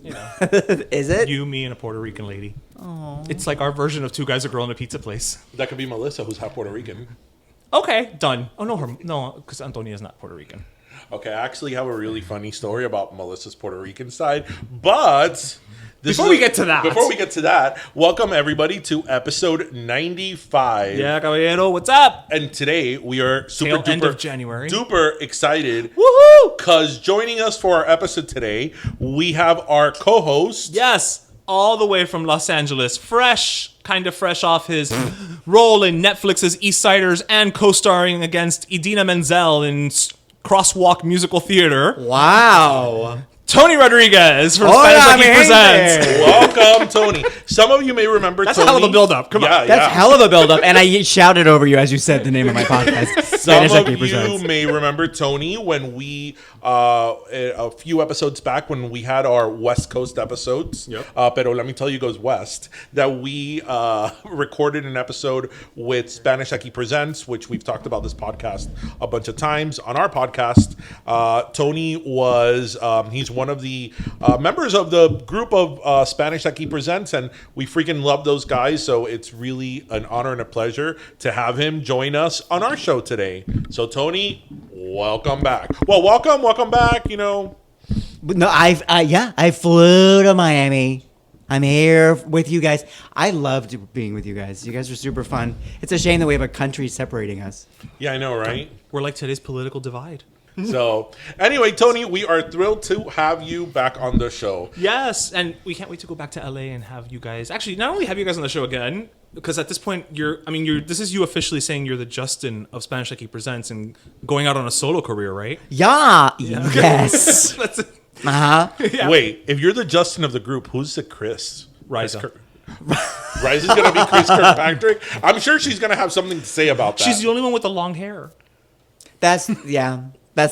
You know, Is it? you, me, and a Puerto Rican lady. Oh. It's like our version of Two Guys, a Girl, in a Pizza Place. That could be Melissa, who's half Puerto Rican. Okay, done. Oh, no, because Antonia is not Puerto Rican. Okay, I actually have a really funny story about Melissa's Puerto Rican side, but... Before we get to that, welcome everybody to episode 95. Yeah, caballero, what's up? And today we are super End of January. duper excited. Woohoo! Because joining us for our episode today, we have our co-host. Yes, all the way from Los Angeles, kind of fresh off his role in Netflix's East Siders and co-starring against Idina Menzel in Crosswalk Musical Theater. Wow. Tony Rodriguez from Spanish Like He Presents. Welcome, Tony. Some of you may remember That's Tony. a hell of a build-up. Come on. That's hell of a build-up. And I shouted over you as you said the name of my podcast. Some of you may remember Tony when we, a few episodes back, when we had our West Coast episodes. Yep. Pero let me tell you, goes West, that we recorded an episode with Spanish Like He Presents, which we've talked about this podcast a bunch of times. On our podcast, Tony was, he's one of the members of the group of Spanish Like He Presents, and we freaking love those guys, so it's really an honor and a pleasure to have him join us on our show today. So, Tony, welcome back. Well, welcome back, you know. No, I flew to Miami. I'm here with you guys. I loved being with you guys. You guys are super fun. It's a shame that we have a country separating us. Yeah, I know, right? We're like today's political divide. So, anyway, Tony, we are thrilled to have you back on the show. Yes, and we can't wait to go back to LA and have you guys. Actually, not only have you guys on the show again, because at this point this is you officially saying you're the Justin of Spanish Like He Presents and going out on a solo career, right? Yeah. Yes. That's it. Uh-huh. Yeah. Wait, if you're the Justin of the group, who's the Chris? Riza. Riza's going to be Chris Kirkpatrick. I'm sure she's going to have something to say about that. She's the only one with the long hair. That's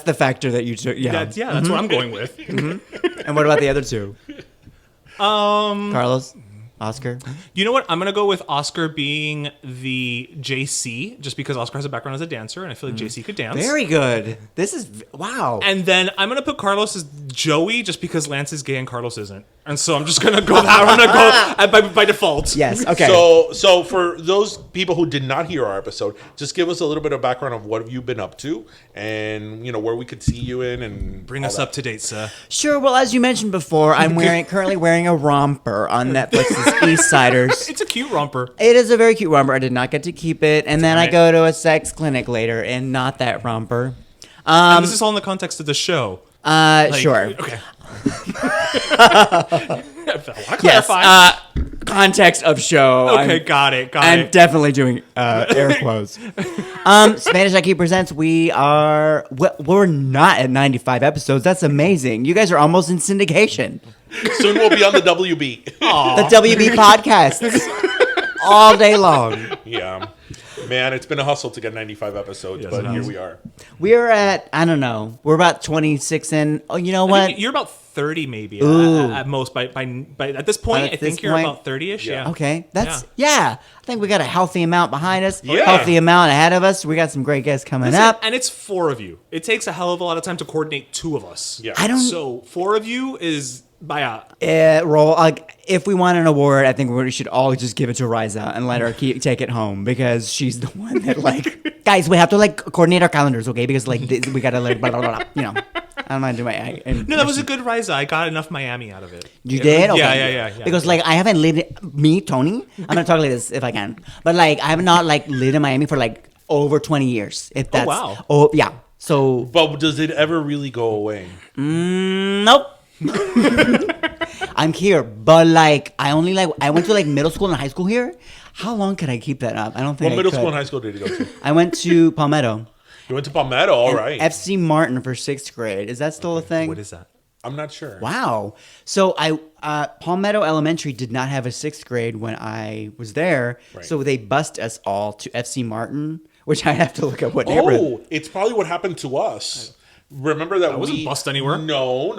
the factor that you took. Yeah. That's what I'm going with. Mm-hmm. And what about the other two? Carlos? Oscar? You know what? I'm going to go with Oscar being the JC, just because Oscar has a background as a dancer, and I feel like JC could dance. Very good. This is, wow. And then I'm going to put Carlos as Joey, just because Lance is gay and Carlos isn't. And so I'm just going to go that. I'm going to go by default. Yes, okay. So for those people who did not hear our episode, just give us a little bit of background of what have you been up to and, you know, where we could see you in and bring us up to date, sir. Sure. Well, as you mentioned before, I'm currently wearing a romper on Netflix's East Siders. It's a cute romper. It is a very cute romper. I did not get to keep it. And then I go to a sex clinic later and not that romper. And this is all in the context of the show. Sure. Okay. Yes. Context of show. Okay, got it. I'm definitely doing air quotes. Spanish Like He Presents. We're not at 95 episodes. That's amazing. You guys are almost in syndication. Soon we'll be on the WB. The WB podcast all day long. Yeah. Man, it's been a hustle to get 95 episodes, yes, but here we are. We're at, I don't know, we're about 26 in. Oh, you know what? You're about 30 maybe at most. By at this point, I think you're about 30-ish. Yeah. Okay. I think we got a healthy amount behind us. Yeah. Healthy amount ahead of us. We got some great guests coming up. And it's 4 of you. It takes a hell of a lot of time to coordinate 2 of us. Yeah. So 4 of you is by if we want an award, I think we should all just give it to Riza and let her take it home because she's the one that guys, we have to coordinate our calendars, okay? Because we gotta blah, blah, blah, you know. I don't mind doing No, that was a good Riza. I got enough Miami out of it. You did? Okay. Yeah. Because I haven't lived Tony. I'm gonna talk like this if I can, but I have not lived in Miami for over 20 years. If that's yeah. So, but does it ever really go away? Nope. I'm here, but I went to middle school and high school here. How long could I keep that up? I don't think. What middle school and high school did you go to? I went to Palmetto. You went to Palmetto, all right. FC Martin for 6th grade. Is that still a thing? What is that? I'm not sure. Wow. So Palmetto Elementary did not have a 6th grade when I was there, right. So they bused us all to FC Martin, which I have to look up what neighborhood. Oh, it's probably what happened to us. Remember that I wasn't bussed anywhere. No.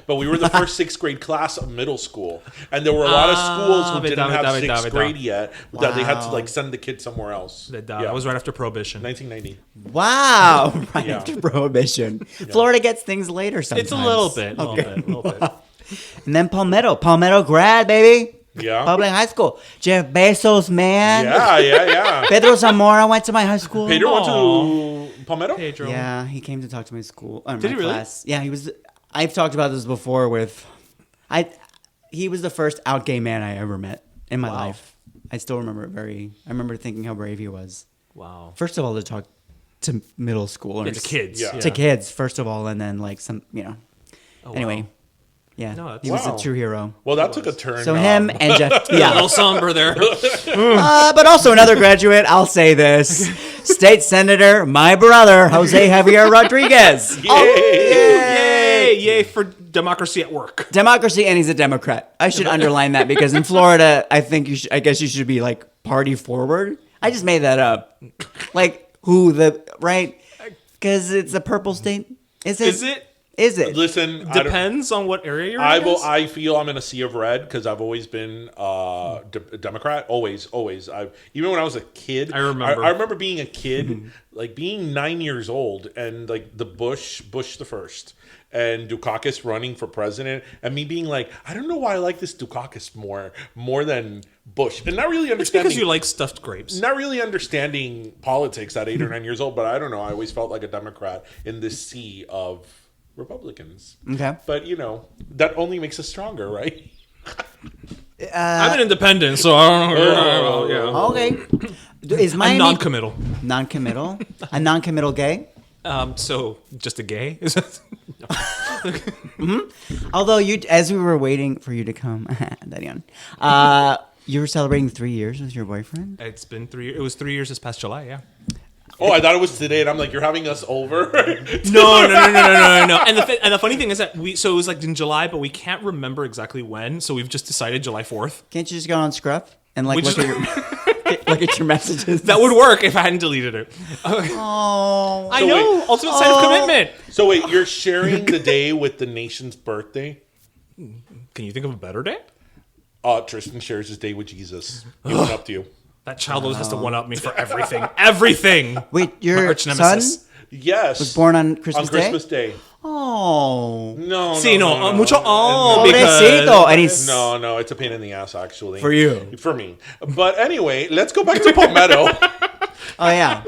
But we were the first 6th grade class of middle school, and there were a lot of schools who didn't have 6th grade yet that they had to send the kid somewhere else. That was right after Prohibition, 1990. Wow, after Prohibition. Yeah. Florida gets things later sometimes. It's a little bit. And then Palmetto grad, baby. Yeah. Public high school. Jeff Bezos, man. Yeah. Pedro Zamora went to my high school. Pedro went to Palmetto? Pedro. Yeah, he came to talk to my school. Did he really? Class. Yeah, he was. I've talked about this before with. He was the first out gay man I ever met in my life. I still remember it I remember thinking how brave he was. Wow. First of all, to talk to middle schoolers. To kids. Yeah. To kids, first of all, and then like some, Anyway. wow. Yeah, No, that's- he was Wow. a true hero. Well, that took a turn. So him and Jeff, A little somber there. but also another graduate. I'll say this: State Senator, my brother, Jose Javier Rodriguez. Yay for democracy at work. Democracy, and he's a Democrat. I should underline that because in Florida, I think I guess you should be like party forward. I just made that up. Like right? Because it's a purple state. Is it? Is it? Listen, Depends on what area you're in. I feel I'm in a sea of red because I've always been a Democrat. Always. Even when I was a kid, I remember. I remember being a kid, like being 9 years old, and like the Bush the first, and Dukakis running for president, and me being like, I don't know why I like this Dukakis more than Bush, and not really It's understanding. because you like stuffed grapes. Not really understanding politics at 8 or 9 years old, but I don't know. I always felt like a Democrat in this sea of Republicans. Okay. But, that only makes us stronger, right? I'm an independent, so I don't know. Yeah. Okay. Is I'm Miami non-committal. non-committal? A non-committal gay? So just a gay? Although as we were waiting for you to come, Darian, you were celebrating 3 years with your boyfriend. It's been 3 years. It was 3 years this past July, yeah. Oh, I thought it was today, and I'm like, you're having us over? No. And the funny thing is that so it was like in July, but we can't remember exactly when. So we've just decided July 4th. Can't you just go on Scruff and like We look just- at look at your messages? That would work if I hadn't deleted it. Oh, I know. wait. Ultimate sign of commitment. So wait, you're sharing the day with the nation's birthday? Can you think of a better day? Tristan shares his day with Jesus. He went up to you. That child always has to one up me for everything. Everything. wait, My your arch son nemesis. Yes. was born on Christmas Day? Christmas Day. Oh, No, See, no. mucho. Oh, pobrecito, because and he's No, it's a pain in the ass, actually. For you. For me. But anyway, let's go back to Palmetto. Oh yeah.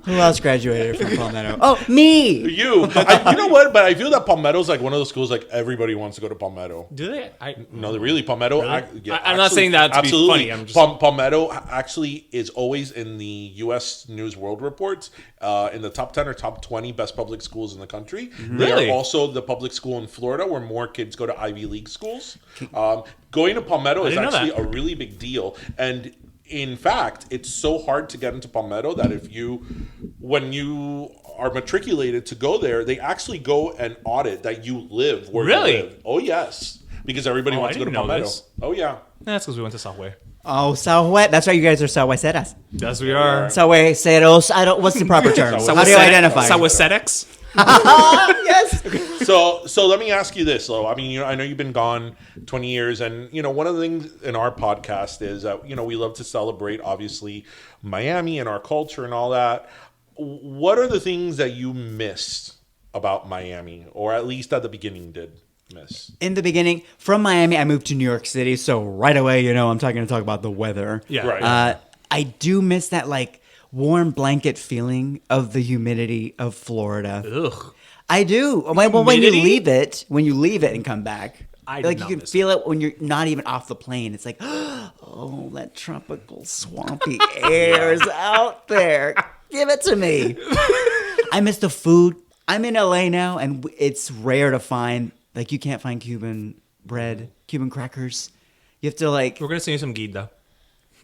Who else graduated from Palmetto? Oh, me. You know what? But I feel that Palmetto's like one of those schools like everybody wants to go to Palmetto. do they? No, really, Palmetto. I'm not saying that to be funny, I'm just- Palmetto actually is always in the U.S. News World Reports in the top 10 or top 20 best public schools in the country. They Really? are also the public school in Florida where more kids go to Ivy League schools. Going to Palmetto is didn't know actually that. a really big deal, and in fact, it's so hard to get into Palmetto that when you are matriculated to go there, they actually go and audit that you live where Really? you live. Oh, yes. Because everybody wants I to go to didn't know Palmetto. this. Oh, yeah. That's because we went to Southway. Oh, Southwest. That's right. You guys are Southwesteras. Yes, we are. Southwesteros. I don't. What's the proper term? How do you identify? Southwestex? Yes. So let me ask you this, though. I mean, I know you've been gone 20 years, and one of the things in our podcast is that we love to celebrate, obviously, Miami and our culture and all that. What are the things that you missed about Miami, or at least at the beginning did miss? In the beginning, from Miami, I moved to New York City, so right away, I'm going to talk about the weather. Yeah. Right. I do miss that warm blanket feeling of the humidity of Florida. Ugh. I do. When you Humidity? leave it and come back, I did you not can miss feel it when you're not even off the plane. It's like, oh, that tropical swampy air is out there. Give it to me. I miss the food. I'm in LA now, and it's rare to find you can't find Cuban bread, Cuban crackers. You have to We're gonna send you some guida.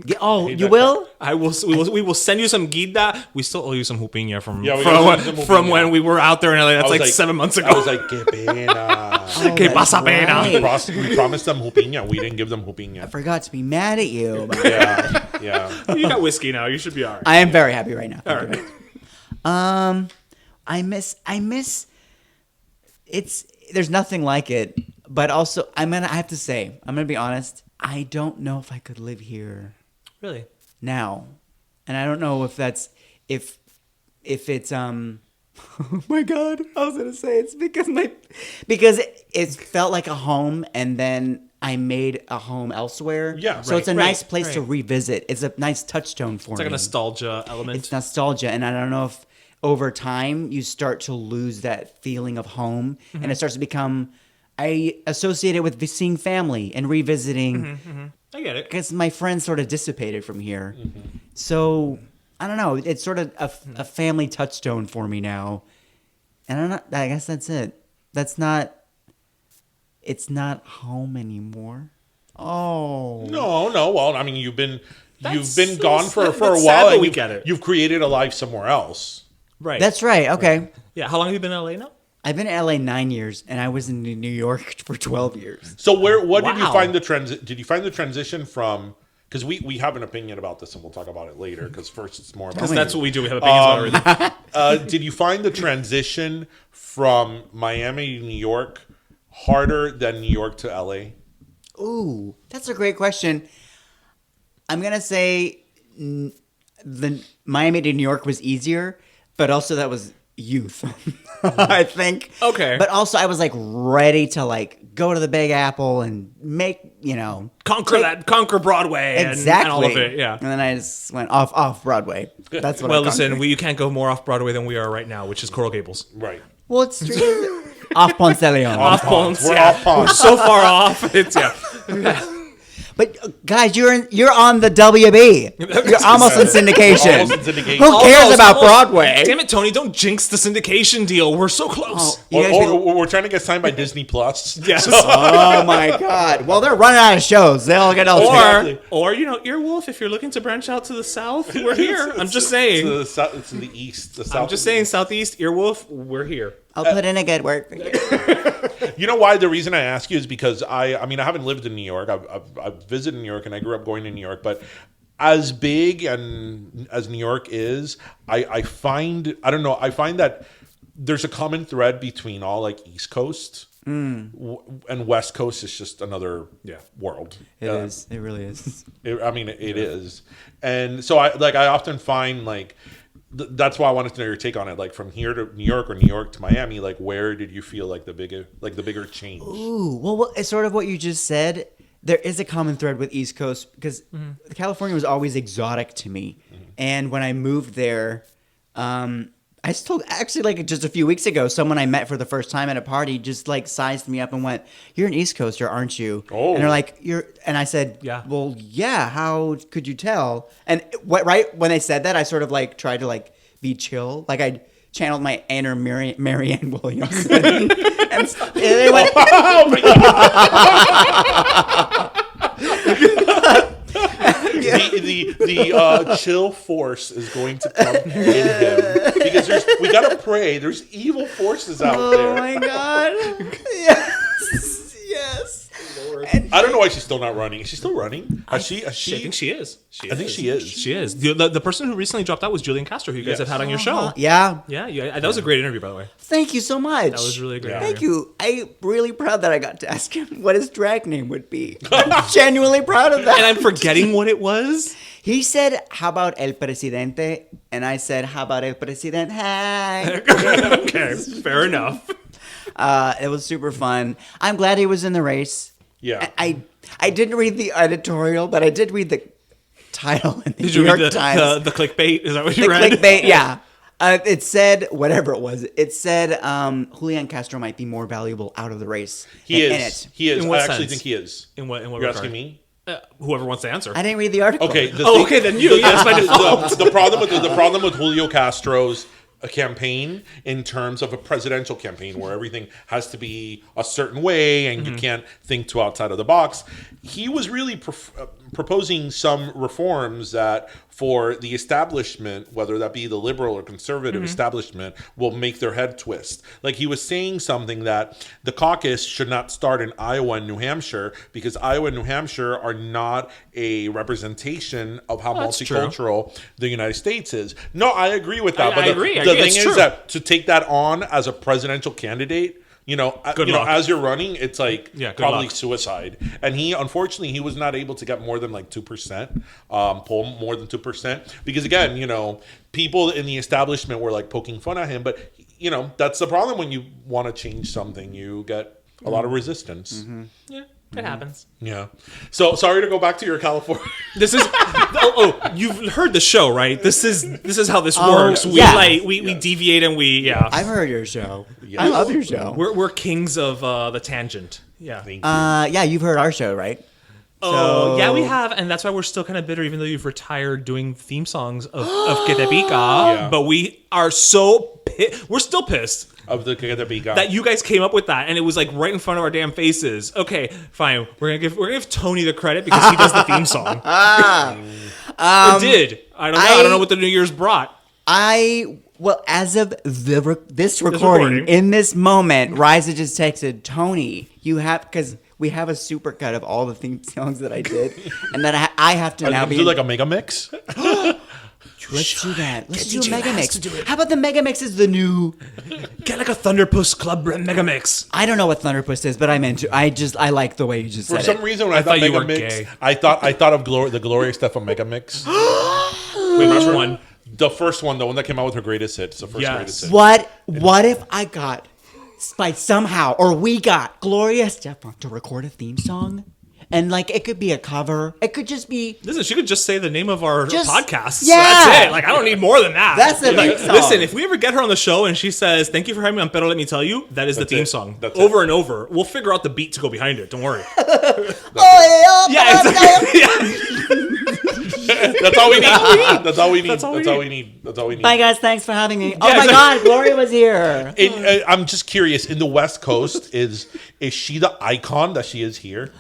you will? We will send you some guida. We still owe you some Jupina from Yeah, we gotta send you some Jupina. when we were out there in LA. That's I was like 7 months ago. I was like, que pena. Que pasa pena. We promised them Jupina. We didn't give them I Jupina. forgot to be mad at you. But Yeah. You got whiskey now. You should be all right. I am very happy right now. All right. I miss it's there's nothing like it, but also I have to say, I'm gonna be honest, I don't know if I could live here Really? now. And I don't know if that's if it's Oh my God. I was going to say it's because it felt like a home and then I made a home elsewhere. Yeah, so right, it's a nice place to revisit. It's a nice touchstone for me. It's like a nostalgia element. It's nostalgia. And I don't know if over time you start to lose that feeling of home and it starts to become, I associate it with seeing family and revisiting. I get it. Because my friends sort of dissipated from here. So I don't know. It's sort of a family touchstone for me now. And I guess that's it. It's not home anymore. Oh. No. Well, I mean, you've been That's gone for a sad, while, but and we get it. You've created a life somewhere else. Right. That's right. Okay. Yeah. How long have you been in LA now? I've been in LA 9 years, and I was in New York for 12 years. So what did you Wow. find the Did you find the transition from? Because we have an opinion about this, and we'll talk about it later. Because first, it's more about. Because that's what we do. We have opinions about everything. Did you find the transition from Miami to New York harder than New York to LA? Ooh, that's a great question. I'm going to say the Miami to New York was easier, but also that was youth, I think. Okay. But also I was like ready to like go to the Big Apple and make, Conquer Broadway. exactly. And all of it. Yeah. And then I just went off Broadway. That's what Well, I listen, conquered. you can't go more off Broadway than we are right now, which is Coral Gables. Right. Well, it's true. Off Ponce de Leon. Off Ponce. We're yeah. off Ponce. We're so far off. It's yeah. But guys, you're on the WB. You're almost in syndication. Almost in syndication. Who cares Almost, about almost. Broadway? Damn it, Tony! Don't jinx the syndication deal. We're so close. You guys be- We're trying to get signed by Disney Plus. Yes. Oh my God! Well, they're running out of shows. They'll get all. or Earwolf, if you're looking to branch out to the south, we're here. I'm just saying. It's to the east. The south. I'm just saying, Southeast Earwolf, we're here. I'll put in a good word for you. You know why? The reason I ask you is because I mean, I haven't lived in New York. I've visited New York, and I grew up going to New York. But as big and as New York is, I find that there's a common thread between all like East Coast and West Coast is just another world. It is. It really is. It is, and so I often find like. That's why I wanted to know your take on it. Like from here to New York or New York to Miami, like where did you feel like the bigger change? Ooh, well, it's sort of what you just said. There is a common thread with East Coast because California was always exotic to me, and when I moved there, I still actually like just a few weeks ago, someone I met for the first time at a party just like sized me up and went, "You're an East Coaster, aren't you?" Oh. And they're like, "You're," and I said, Yeah. Well, yeah. How could you tell? And right when they said that, I sort of like tried to like be chill, like I channeled my inner Marianne Williamson, and they went, Oh my God. The chill force is going to come in him because we gotta pray. There's evil forces out "Oh there. my God, yes, yes." I don't know why she's still not running. Is she still running? I think she is. I think she is. She is. The person who recently dropped out was Julian Castro, who you guys have had on your show. Yeah. Yeah. That was a great interview, by the way. Thank you so much. That was really a great. Thank you. I'm really proud that I got to ask him what his drag name would be. I'm genuinely proud of that. And I'm forgetting what it was. He said, "How about El Presidente?" And I said, "How about El Presidente?" Hey. Okay, fair enough. It was super fun. I'm glad he was in the race. Yeah. I didn't read the editorial, but I did read the title in the Did you New York read Times. the clickbait? Is that what you The read? clickbait, yeah. It said, whatever it was, it said Julian Castro might be more valuable out of the race. He in is. it. He is. In what I actually sense? think he is. In what You're regard? asking me? Whoever wants to answer. I didn't read the article. Okay. Okay, then you. Yes, by default. The problem with Julio Castro's campaign in terms of a presidential campaign where everything has to be a certain way and you can't think too outside of the box. He was really proposing some reforms that for the establishment, whether that be the liberal or conservative establishment, will make their head twist. Like he was saying something that the caucus should not start in Iowa and New Hampshire because Iowa and New Hampshire are not a representation of how That's multicultural the United States is. No, I agree with that. I But agree. the thing It's is true. that to take that on as a presidential candidate, Good luck. as you're running, it's like Yeah, good probably luck. suicide. And unfortunately, he was not able to get more than like 2%, poll more than 2%. Because again, people in the establishment were like poking fun at him, but that's the problem when you want to change something. You get a lot of resistance. Yeah, it happens. Yeah. So sorry to go back to your California. This is you've heard the show, right? This is how this works. We yeah. we deviate and I've heard your show. I love your show. we're kings of the tangent. Yeah. Thank you. Yeah, you've heard our show, right? Oh, yeah, we have, and that's why we're still kind of bitter, even though you've retired doing theme songs of Que Te Pica. Yeah. But we are we're still pissed Of the Que Te Pica. that you guys came up with that, and it was like right in front of our damn faces. Okay, fine, we're gonna give Tony the credit because he does the theme song. Or did I don't know? I don't know what the New Year's brought. Well, as of this recording, in this moment, Riza just texted Tony. You have because we have a supercut of all the theme songs that I did, and then I have to now be do like a mega mix. Let's do that. Let's do a DJ mega has mix. to do it. How about the mega mix is the new? Get like a Thunderpuss Club mega mix. I don't know what Thunderpuss is, but I'm into. I like the way you just For said some it. reason, when I thought thought you mega were mix, gay. I thought of the Gloria stuff on mega mix. Wait, which one? The first one, the one that came out with her greatest hits, the first Yes. greatest hit. What if I got by somehow or we got Gloria Estefan to record a theme song? And like it could be a cover. It could just be Listen, she could just say the name of our podcast. Yeah. That's it. Like, I don't need more than that. That's the theme song. Listen, if we ever get her on the show and she says, "Thank you for having me on Pero Let Me Tell You," that is the theme it. song. That's over it. and over. We'll figure out the beat to go behind it. Don't worry. oh Yeah, exactly. Yeah. That's all we need. That's all we need. That's all we That's all need. we need. That's all we need. Bye guys, thanks for having me. Oh Yeah, my exactly. God, Gloria was here. I'm just curious. In the West Coast, is she the icon that she is here?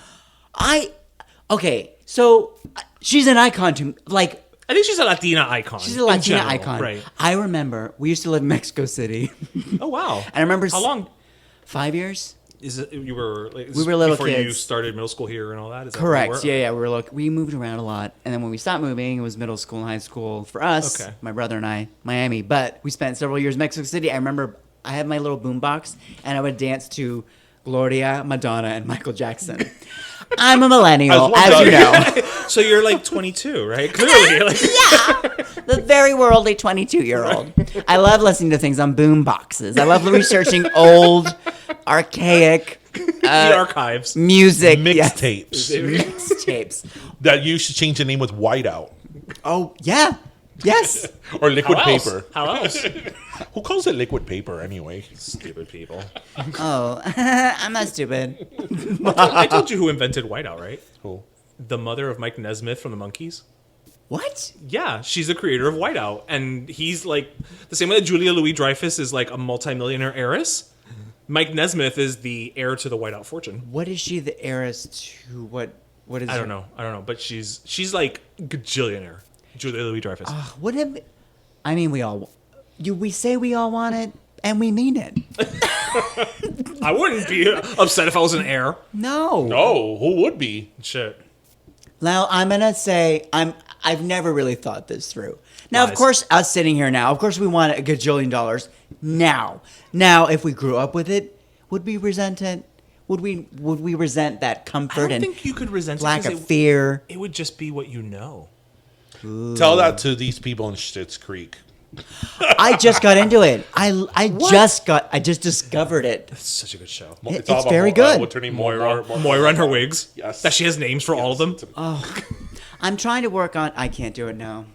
Okay, so she's an icon to like. I think she's a Latina icon. She's a in Latina general, icon. Right. I remember we used to live in Mexico City. Oh, wow. I remember How long 5 years. is it? You were like, We were little before you kids. started middle school here and all that? Is that where you Correct. were? Yeah. We moved around a lot, and then when we stopped moving, it was middle school and high school for us. Okay. My brother and I, Miami. But we spent several years in Mexico City. I remember I had my little boombox, and I would dance to Gloria, Madonna, and Michael Jackson. I'm a millennial, As as one you does. know. So you're like 22, right? Clearly. You're like, Yeah, the very worldly 22-year-old. I love listening to things on boom boxes. I love researching old, archaic the archives. music. Mixtapes. Mixtapes. That you should change the name with Whiteout Oh yeah, yes. or liquid How else? paper. How else? Who calls it liquid paper anyway? Stupid people. Oh, I'm not stupid. I told you who invented whiteout, right? Who? The mother of Mike Nesmith from the Monkees. What? Yeah, she's the creator of Whiteout, and he's like the same way that Julia Louis-Dreyfus is like a multimillionaire heiress. Mike Nesmith is the heir to the Whiteout fortune. What is she the heiress to? What is? I don't know, but she's like gajillionaire. Julia Louis-Dreyfus. What if? I mean, we say we all want it, and we mean it. I wouldn't be upset if I was an heir. No. No, who would be? Shit. Now I'm gonna say I've never really thought this through. Now, of Lies. course, us sitting here now, of course, we want a gajillion dollars now. Now, if we grew up with it, would we resent it? Would we resent that I comfort don't and think you could resent lack it 'cause of fear? It would just be what you know. Tell that to these people in Schitt's Creek. I just got into it. I just discovered it. It's such a good show. It's all about very good. What's her name? Moira and her wigs. Yes. That she has names for all of them. I'm trying to work on. I can't do it now.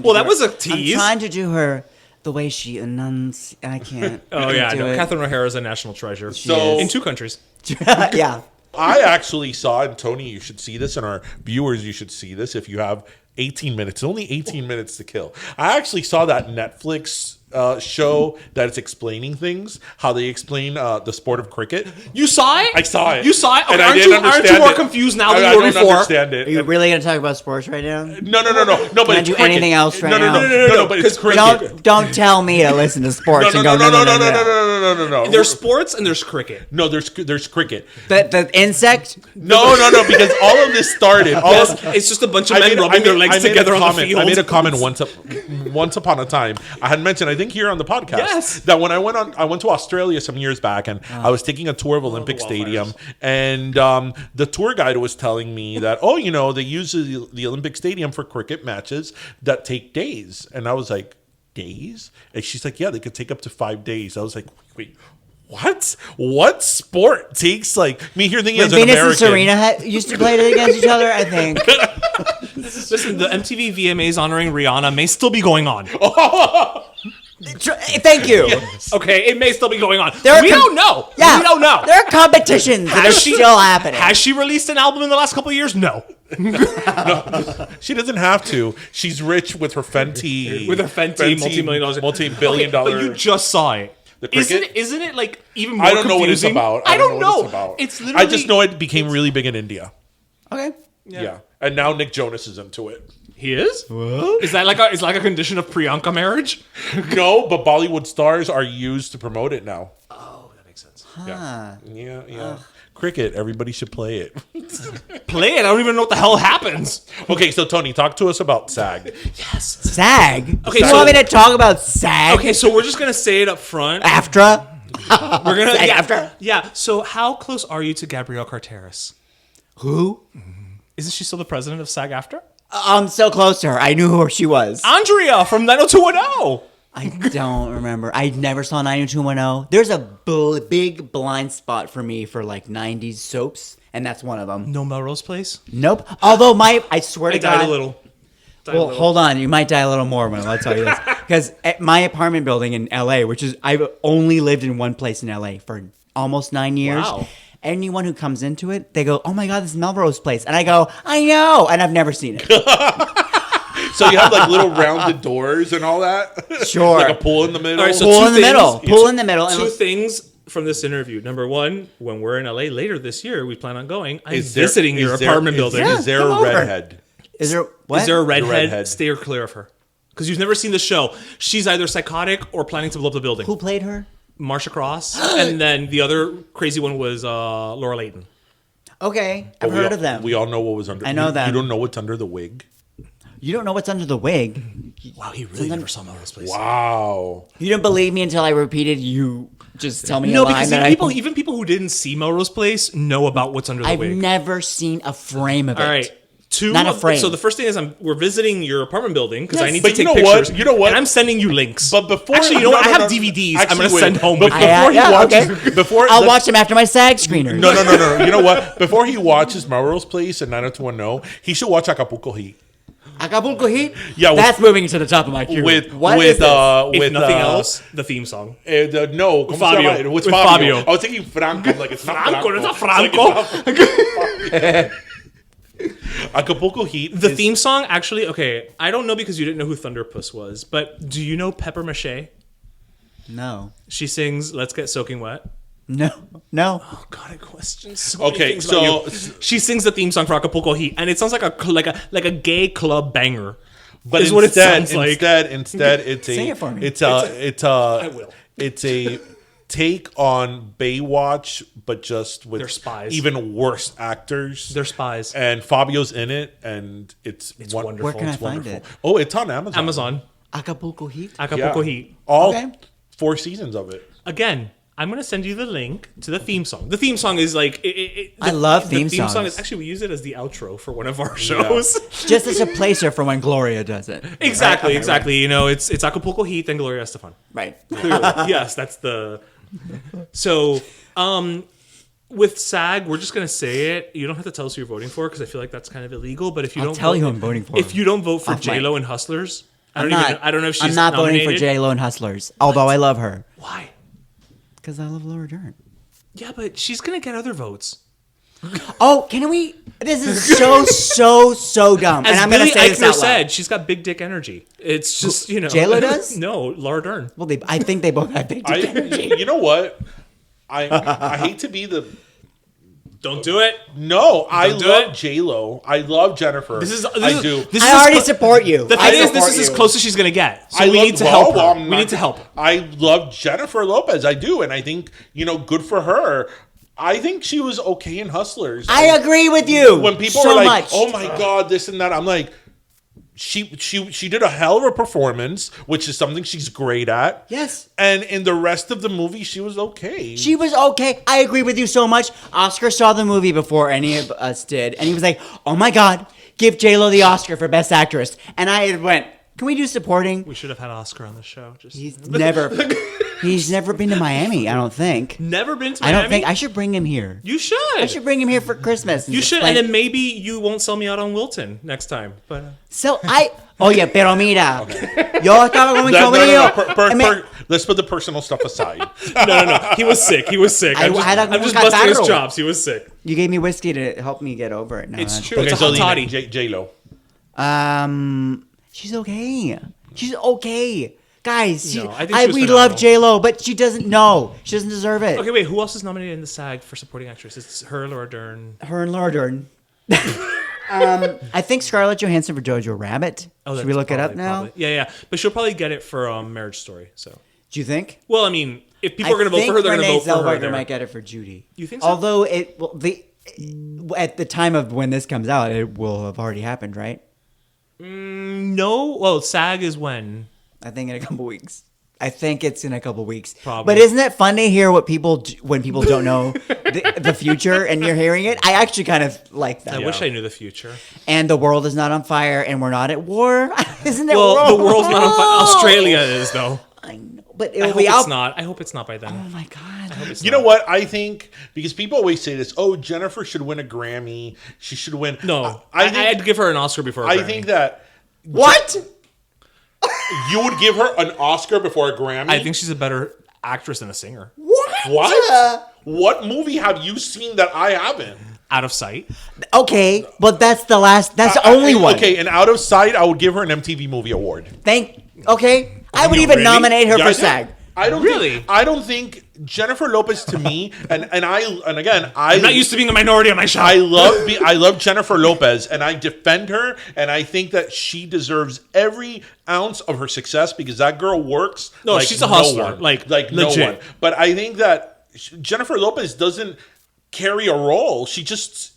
Well, that was a tease. I'm trying to do her the way she enunciates. I can't. Oh yeah, do no. it. Catherine O'Hara is a national treasure. So- in 2 countries. Yeah. I actually saw, and Tony, you should see this, and our viewers, you should see this if you have 18 minutes. It's only 18 minutes to kill. I actually saw that Netflix show that is explaining things, how they explain the sport of cricket. You saw it? I saw it. You saw it? And Okay, I aren't didn't you, aren't you understand more it. confused now than I you were don't before? understand it. Are you really gonna talk about sports right now? No, but Can I it's do cricket. anything else right no, now? No, but it's cricket. Don't tell me to listen to sports No, and go no. There's sports and there's cricket. No, there's cricket. The insect. No, because all of this started. It's just a bunch of men rubbing their legs together on the field. I made a comment once upon a time. I had mentioned, I think here on the podcast, Yes. that when I went to Australia some years back, and I was taking a tour of Olympic the Stadium, wildfires. and the tour guide was telling me that, they use the Olympic Stadium for cricket matches that take days, and I was like, days? And she's like, yeah, they could take up to 5 days. I was like, wait, what? What sport takes like me here thinking When as an Venus American? and Serena used to play against each other, I think. Listen, the MTV VMAs honoring Rihanna may still be going on. Thank you. Okay, it may still be going on. There are We don't know. Yeah, We don't know. There are competitions that are still happening. Has she released an album in the last couple of years? No. She doesn't have to. She's rich with her Fenty. With her Fenty, multi-million dollars. Multi-billion dollar. But you just saw it. The cricket? Isn't it like even more I don't know what it's confusing? about. I don't know. what it's about. It's literally. I just know it became really big in India. Okay. Yeah. And now Nick Jonas is into it. He is? What? Is that like a condition of Priyanka marriage? No, but Bollywood stars are used to promote it now. Oh, that makes sense. Yeah. Cricket, everybody should play it. Play it. I don't even know what the hell happens. Okay, so Tony, talk to us about SAG. Yes. SAG? Okay, you so- want me to talk about SAG? Okay, so we're just gonna say it up front. AFTRA? We're gonna SAG-AFTRA? Yeah. So how close are you to Gabrielle Carteris? Who? Isn't she still the president of SAG-AFTRA? I'm so close to her. I knew who she was. Andrea from 90210. I don't remember. I never saw 90210. There's a big blind spot for me for like 90s soaps, and that's one of them. No Melrose Place. Nope. Although I swear I to God. died a little. Well, hold on. You might die a little more when I tell you this. Because at my apartment building in LA, which is, I've only lived in one place in LA for almost 9 years. Wow. Anyone who comes into it, they go, "Oh my God, this is Melrose Place." And I go, "I know." And I've never seen it. So you have like little rounded doors and all that? Sure. Like a pool in the middle? All right, so Pool two in the things- middle. Pool in the middle. Two things from this interview. Number one, when we're in LA later this year, we plan on going. I'm visiting your apartment building. Is there come a over. redhead? Is there what? Is there a redhead? redhead. Stay or clear of her. Because you've never seen the show. She's either psychotic or planning to blow up the building. Who played her? Marsha Cross. And then the other crazy one was Laura Layton. Okay, I've We heard all- of them. We all know what was under. I know you, them. You don't know what's under the wig. You don't know what's under the wig. Wow, he really never saw Melrose Place. Wow. You didn't believe me until I repeated. You just tell me No, a line because that even people who didn't see Melrose Place know about what's under the I've wig. never seen a frame of it. All right. Not afraid. So the first thing is we're visiting your apartment building because I Yes. need But to take you know what? pictures. You know what? And I'm sending you links. But before, Actually, you know what? I have DVDs. I'm going to send home with me. Before he Yeah, watches, okay. before I'll watch them after my SAG screener. No. You know what? Before he watches Melrose Place and 90210, he should watch Acapulco H.E.A.T. Acapulco H.E.A.T? Yeah, That's moving to the top of my queue. With What with is this? If with nothing else, the theme song. No, ¿cómo se Fabio. llama? With With Fabio. Fabio. I was thinking Franco, like it's not Franco, it's not Franco. Acapulco H.E.A.T. The theme song, actually, okay, I don't know because you didn't know who Thunderpuss was, but do you know Pepper Mache? No. She sings "Let's Get Soaking Wet." No. Oh God, I question so many Okay, things about so you. She sings the theme song for Acapulco Heat, and it sounds like a gay club banger. but is what it sounds like. Instead, it's Sing a it for me. I will. It's a take on Baywatch, but just with They're spies. even worse actors. They're spies. And Fabio's in it, and it's wonderful. Where can I It's find wonderful. it? Oh, it's on Amazon. Amazon, Acapulco H.E.A.T? Acapulco Heat. All Okay. 4 seasons of it. Again, I'm gonna send you the link to the theme song. The theme song is like I love the theme song songs. is actually we use it as the outro for one of our shows. Just as a placer for when Gloria does it. Exactly, Right? Okay, exactly. You know, it's Acapulco Heat and Gloria Estefan. Right. Clearly. Yes, that's the. So, with SAG, we're just gonna say it. You don't have to tell us who you're voting for because I feel like that's kind of illegal. But if you I'll don't tell vote, you who I'm voting for. If you don't vote for Off mic. J Lo and Hustlers, I I'm don't know if she's I'm not voting for nominated. J Lo and Hustlers, although I love her Why? because I love Laura Dern. Yeah, but she's gonna get other votes. Oh, can we? This is so dumb. As and I'm Billy gonna say this Eichner out loud. said, she's got big dick energy. It's just J.Lo does? No, Laura Dern. Well, I think they both have big dick energy. You know what? I hate to be the. Don't do it. No, I Don't do love it. J-Lo. I love Jennifer. I do. This I is already as clo- support you. The I thing is, this support is as you. close as she's gonna get. So I we love- need to help well, her. I'm We not- need to help her. I love Jennifer Lopez. I do, and I think good for her. I think she was okay in Hustlers. I agree with you. When people so are like, much. "Oh my god, this and that," I'm like, she did a hell of a performance, which is something she's great at. Yes. And in the rest of the movie, she was okay. She was okay. I agree with you so much. Oscar saw the movie before any of us did, and he was like, "Oh my god, give J Lo the Oscar for Best Actress." And I went, Can we do supporting? We should have had Oscar on the show. He's never been to Miami, I don't think. Never been to I Miami? don't think. I should bring him here. You should. I should bring him here for Christmas. You should, and then maybe you won't sell me out on Wilton next time. But Oye, pero mira. Yo estaba con mi sobrino. Let's put the personal stuff aside. No. He was sick. I'm just busting his chops. He was sick. You gave me whiskey to help me get over it. No, It's true. Okay, It's a so hot toddy. J-Lo. She's okay. She's okay. Guys, No, I think she was we phenomenal. love J-Lo, but she doesn't know. She doesn't deserve it. Okay, wait. Who else is nominated in the SAG for supporting actress? It's her, Laura Dern. Her and Laura Dern. I think Scarlett Johansson for Jojo Rabbit. Should we look it up now? Probably. Yeah. But she'll probably get it for Marriage Story. So. Do you think? Well, I mean, if people are going to vote for her, they're going to vote for her. Renee Zellweger might get it for Judy. You think so? Although at the time of when this comes out, it will have already happened, right? No. Well, SAG is when? I think in a couple weeks. I think it's in a couple weeks. Probably. But isn't it fun to hear what people when people don't know the future and you're hearing it? I actually kind of like that. I wish I knew the future. And the world is not on fire and we're not at war. Isn't it? Well, the world's not on fire. Australia is, though. I know, but I it'll hope be out. it's not. I hope it's not by then. Oh my god! You know what? I think because people always say this. Oh, Jennifer should win a Grammy. She should win. No, I think, I'd give her an Oscar before. I think that What? you would give her an Oscar before a Grammy. I think she's a better actress than a singer. What? What movie have you seen that I haven't? Out of Sight. Okay, but that's the last. That's the only one. Okay, and Out of Sight, I would give her an MTV Movie Award. Okay, I would even Really? nominate her Yeah, for I think- SAG. I don't Really? Think, I don't think Jennifer Lopez to me, and again, I'm not used to being a minority on my show. I love Jennifer Lopez, and I defend her, and I think that she deserves every ounce of her success because that girl works. No, like she's a hustler, one. like no legit. one. But I think that Jennifer Lopez doesn't carry a role. She just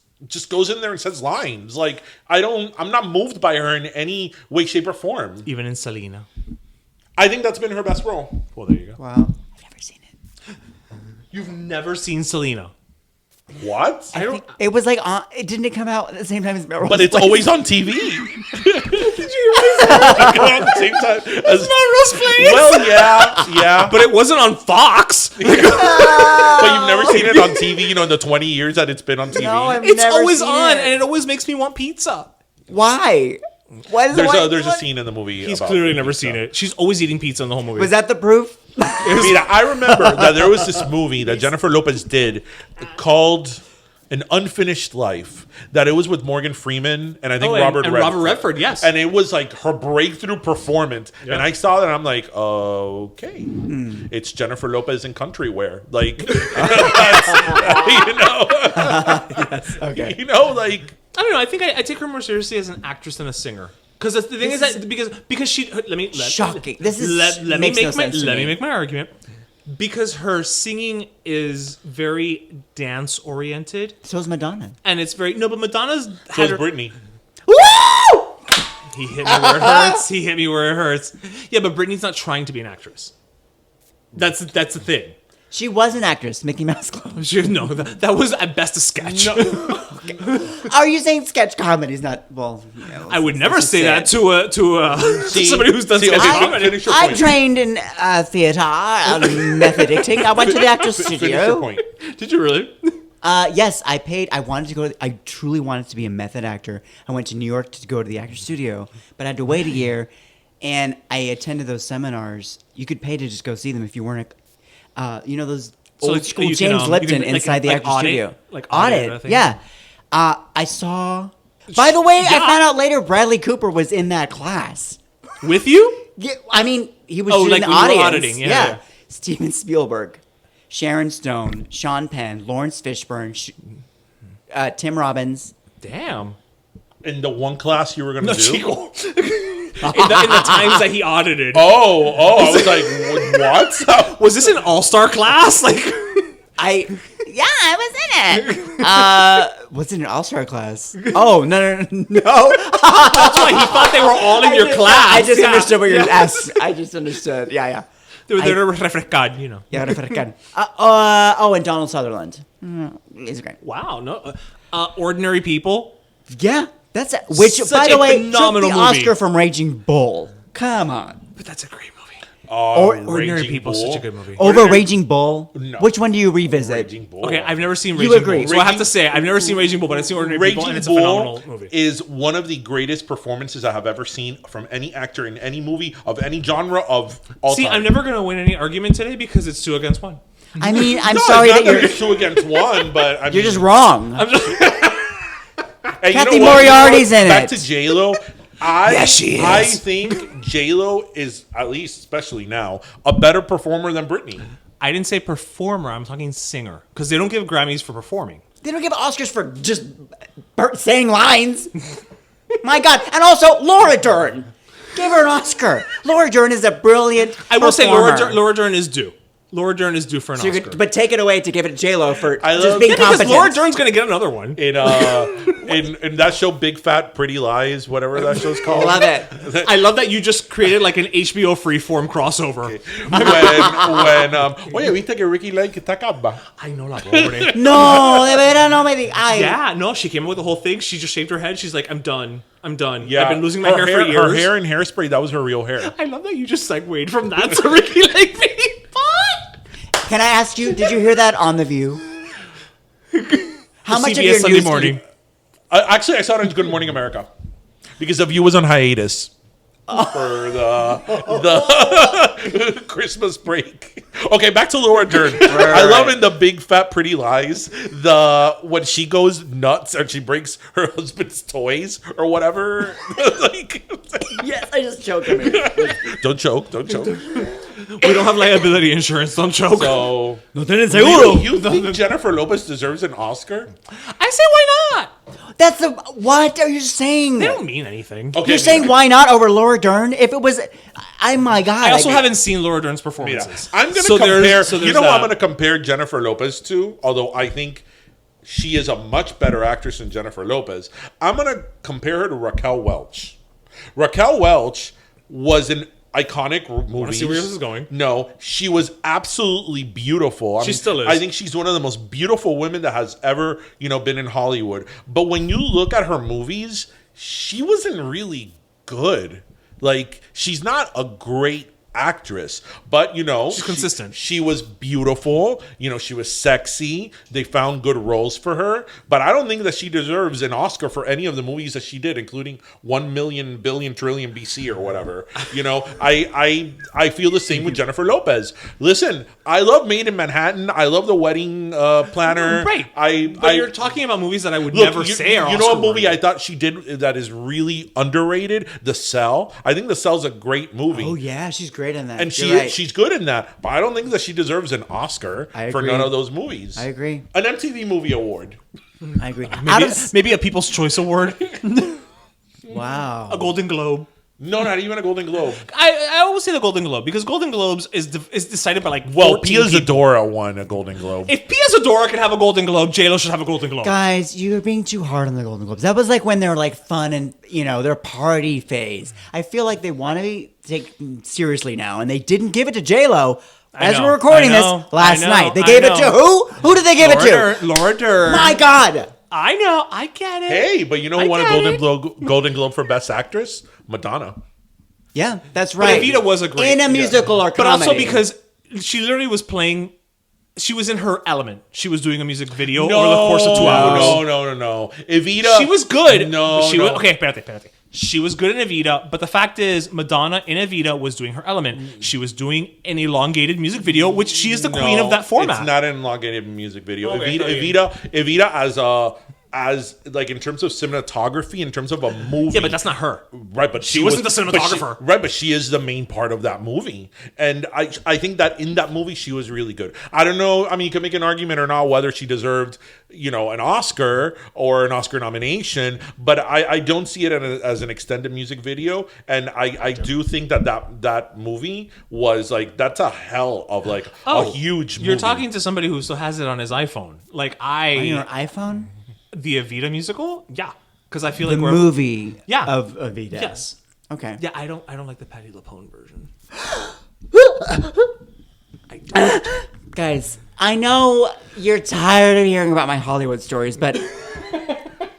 goes in there and says lines. Like I'm not moved by her in any way, shape, or form. Even in Selena. I think that's been her best role. Well, there you go. Wow, I've never seen it. You've never seen Selena. What? I don't. It was like it didn't come out at the same time as Melrose But it's Place. always on TV. Did you at the same time as Melrose Place. Well, yeah, But it wasn't on Fox. but you've never seen it on TV. You know, in the 20 years that it's been on TV. No, I've It's never always seen on, it. and it always makes me want pizza. Why? Why does There's a scene in the movie. He's about clearly never pizza. seen it. She's always eating pizza in the whole movie. Was that the proof? I remember that there was this movie that Jennifer Lopez did called An Unfinished Life. That it was with Morgan Freeman and I think Robert Redford. Robert Redford, yes. And it was like her breakthrough performance. Yeah. And I saw that and I'm like, okay. It's Jennifer Lopez in country wear. Like, that's, you know. Yes. Okay. You know, like. I don't know. I think I take her more seriously as an actress than a singer. Because the thing is that because she Shocking. This is let me makes no make my sense to let me. me make my argument. Because her singing is very dance oriented, So is Madonna. and it's very but Madonna's So had is her, Britney. Woo! he hit me where it hurts. He hit me where it hurts. Yeah, but Britney's not trying to be an actress. That's the thing. She was an actress, Mickey Mouse Club. No, that was at best a sketch. Are you saying sketch comedy is not? Well, I would never say that to somebody who's done See, sketch okay, comedy. finish your I point. trained in theater, method acting. I went to the actors Finish your studio. point. Did you really? Yes, I paid. I wanted to go. I truly wanted to be a method actor. I went to New York to go to the actor studio, but I had to wait a year. And I attended those seminars. You could pay to just go see them if you weren't. You know those So, old like, school you can, James you Lipton can, like, inside the like actor audit? studio. Like audit, I audit, think. yeah. I saw. By the way, I Yeah. found out later Bradley Cooper was in that class. With you? Yeah, I mean, he was Oh, in like the when you were audience. auditing, yeah. Steven Spielberg, Sharon Stone, Sean Penn, Lawrence Fishburne, Tim Robbins. Damn. In the one class you were going to do? Chico. in the times that he audited. Oh, I was like, what? Was this an all-star class? Like, I was in it. Was it an all-star class? Oh, no. that's why he thought they were all in your class. I just Yeah. understood what you're asking. I just understood. Yeah. They were there to refrescar, you know. Yeah, refrescar. And Donald Sutherland. He's great. Wow. No. Ordinary People. Yeah, that's it. Which, Such by a the way, took the phenomenal movie. Oscar from Raging Bull. Come on. But that's a great movie. Ordinary Ordinary People is such a good movie. Over Raging Bull? No. Which one do you revisit? Raging Bull. Okay, I've never seen You Raging agree. Bull. So I have to say, I've never seen Raging Bull, but I've seen Ordinary People, and it's a phenomenal movie. Is one of the greatest performances I have ever seen from any actor in any movie of any genre of all time. I'm never going to win any argument today because it's 2 against 1. I mean, I'm No, sorry it's not that it's 2 against 1, but I mean, you're just wrong. Hey, Kathy you know what? Moriarty's in Back it. to J-Lo. Yes, she is. I think J-Lo is, at least especially now, a better performer than Britney. I didn't say performer. I'm talking singer. Because they don't give Grammys for performing. They don't give Oscars for just saying lines. My God. And also, Laura Dern. Give her an Oscar. Laura Dern is a brilliant I will say performer. Laura Dern is due. Laura Dern is due for an So you Oscar. could, but take it away to give it to J-Lo for I just love- being Yeah, because competent. Laura Dern's going to get another one. In that show, Big Fat Pretty Lies, whatever that show's called. Love it. I love that you just created like an HBO freeform crossover. Oye, viste que Ricky Lake está acá. I know la pobre. No, de veras no me digas. Yeah, no, she came up with the whole thing. She just shaved her head. She's like, I'm done. Yeah, I've been losing my hair for years. Her hair and hairspray, that was her real hair. I love that you just segued from that to Ricky Lake being fun. Can I ask you, did you hear that on The View? How much of CBS your Sunday news morning. Actually, I saw it on Good Morning America because The View was on hiatus for the Christmas break. Okay, back to Laura Dern. I love in the Big Fat Pretty Lies when she goes nuts and she breaks her husband's toys or whatever. Yes, I just choked him. Don't choke. We don't have liability insurance. Don't choke. So, No tienen you think Jennifer Lopez deserves an Oscar? I say why not? That's the what are you saying? They don't mean anything. Okay, You're saying why not over Laura Dern? If it was, oh my God! I also haven't seen Laura Dern's performances. I'm going to compare. You know who I'm going to compare Jennifer Lopez to? Although I think she is a much better actress than Jennifer Lopez. I'm going to compare her to Raquel Welch. Raquel Welch was an iconic movie. Want to see where this is going? No, she was absolutely beautiful. She still is. I think she's one of the most beautiful women that has ever, been in Hollywood. But when you look at her movies, she wasn't really good. Like, she's not a great actress, but she's consistent. She was beautiful, she was sexy. They found good roles for her, but I don't think that she deserves an Oscar for any of the movies that she did, including 1 million billion trillion BC or whatever. I feel the same with Jennifer Lopez. Listen, I love Made in Manhattan. I love The Wedding Planner. Right. But you're talking about movies that I would never say are You know Oscar a movie worthy. I thought she did that is really underrated? The Cell. I think The Cell's a great movie. Oh yeah, she's great in that. And You're right. she's good in that, but I don't think that she deserves an Oscar I for agree. none of those movies. I agree. An MTV Movie Award. I agree. Maybe a People's Choice Award, Wow. a Golden Globe. No, not even a Golden Globe. I always say the Golden Globe because Golden Globes is decided by like 14 Pia people. Zadora won a Golden Globe. If Pia Zadora could have a Golden Globe, J-Lo should have a Golden Globe. Guys, you're being too hard on the Golden Globes. That was like when they were like fun and their party phase. I feel like they want to be taken seriously now, and they didn't give it to J-Lo as know, we're recording I know, this last I know, night. They I gave it know. to who? Who did they give it to? Laura Dern. My God. I know. I get it. Hey, but you know who I won a get Golden Globe for Best Actress? Madonna. Yeah, that's But right. Evita was a great in a musical or But comedy. also because she literally was playing. She was in her element. She was doing a music video over the course of 2 hours. No. Evita. She was good. No, she no. Was, okay, espérate. She was good in Evita, but the fact is, Madonna in Evita was doing her element. She was doing an elongated music video, which she is the queen of that format. It's not an elongated music video. Okay, Evita as like in terms of cinematography, in terms of a movie. Yeah, but that's not her. Right, but She wasn't the cinematographer. But she is the main part of that movie. And I think that in that movie, she was really good. I don't know. I mean, you can make an argument or not whether she deserved, an Oscar or an Oscar nomination, but I don't see it as an extended music video. And I do think that movie was like, that's a hell of like a huge movie. You're talking to somebody who still has it on his iPhone. Like on your iPhone? The Evita musical? Yeah. Because I feel The like we're movie Yeah. of Evita. Yes. Okay. Yeah, I don't like the Patti LuPone version. Guys, I know you're tired of hearing about my Hollywood stories, but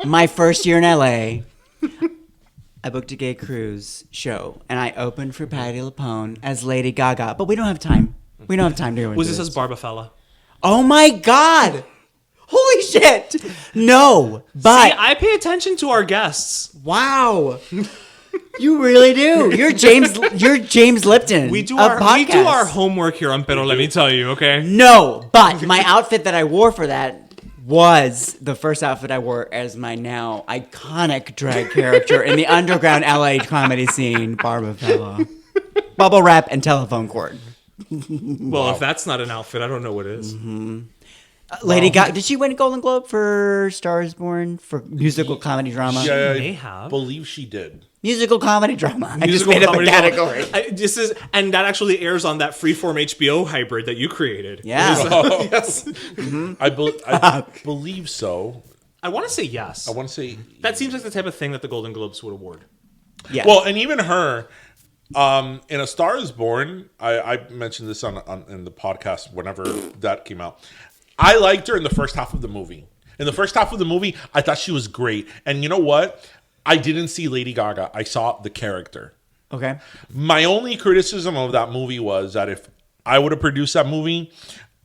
my first year in LA, I booked a gay cruise show, and I opened for Patti LuPone as Lady Gaga. But we don't have time. We don't have time to go into Was this as Barbafella? Oh my God! Holy shit! No, but See, I pay attention to our guests. wow, you really do. You're James Lipton. We do of our podcasts. homework here on Pero. Let me tell you, okay? No, but my outfit that I wore for that was the first outfit I wore as my now iconic drag character in the underground LA comedy scene, Barbafella. Bubble wrap and telephone cord. Well, if that's not an outfit, I don't know what is. Lady Gaga, did she win a Golden Globe for Stars Born for musical comedy drama? Yeah, may I have. believe she did. Musical comedy drama. I just Musical made up a comedy category. drama. And that actually airs on that Freeform HBO hybrid that you created. Yeah. Yes. I believe so. I want to say yes. I want to say That seems like the type of thing that the Golden Globes would award. Yeah. well, and even her. In A Star Is Born, I mentioned this on in the podcast whenever that came out. I liked her in the first half of the movie. In the first half of the movie, I thought she was great. And you know what? I didn't see Lady Gaga. I saw the character. Okay. My only criticism of that movie was that if I would have produced that movie,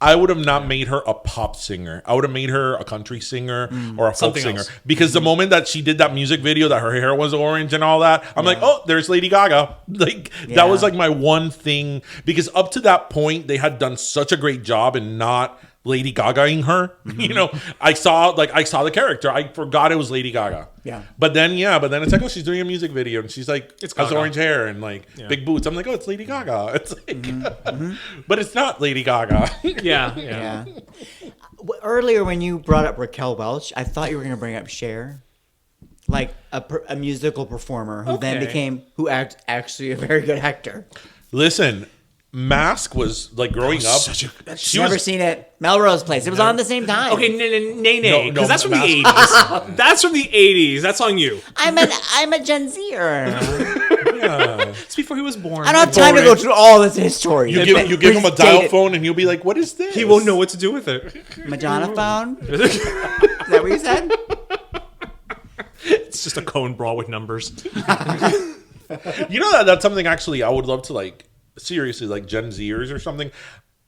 I would have not made her a pop singer. I would have made her a country singer or a folk Something singer. else. Because the moment that she did that music video, that her hair was orange and all that, I'm like, oh, there's Lady Gaga. Like that was like my one thing. Because up to that point, they had done such a great job in not Lady Gaga-ing her. You know, I saw the character. I forgot it was Lady Gaga. Yeah. But then it's like, oh, she's doing a music video and she's like, It's has Gaga. orange hair and like big boots. I'm like, oh, it's Lady Gaga. It's like, but it's not Lady Gaga. Yeah. Yeah. Earlier, when you brought up Raquel Welch, I thought you were going to bring up Cher, like a musical performer who then Okay. actually a very good actor. Listen, Mask was like growing up. She Never was seen it. Melrose Place. It was on the same time. Okay, nay, No, because that's from the Mask- 80s. That's from the 80s. That's on you. I'm a Gen Zer. It's before he was born. I don't have time to go through all this history. you give him a dial phone and he'll be like, "What is this?" He won't know what to do with it. Madonna phone. Is that what you said? It's just a cone brawl with numbers. You know that's something actually I would love to like seriously like Gen Zers or something.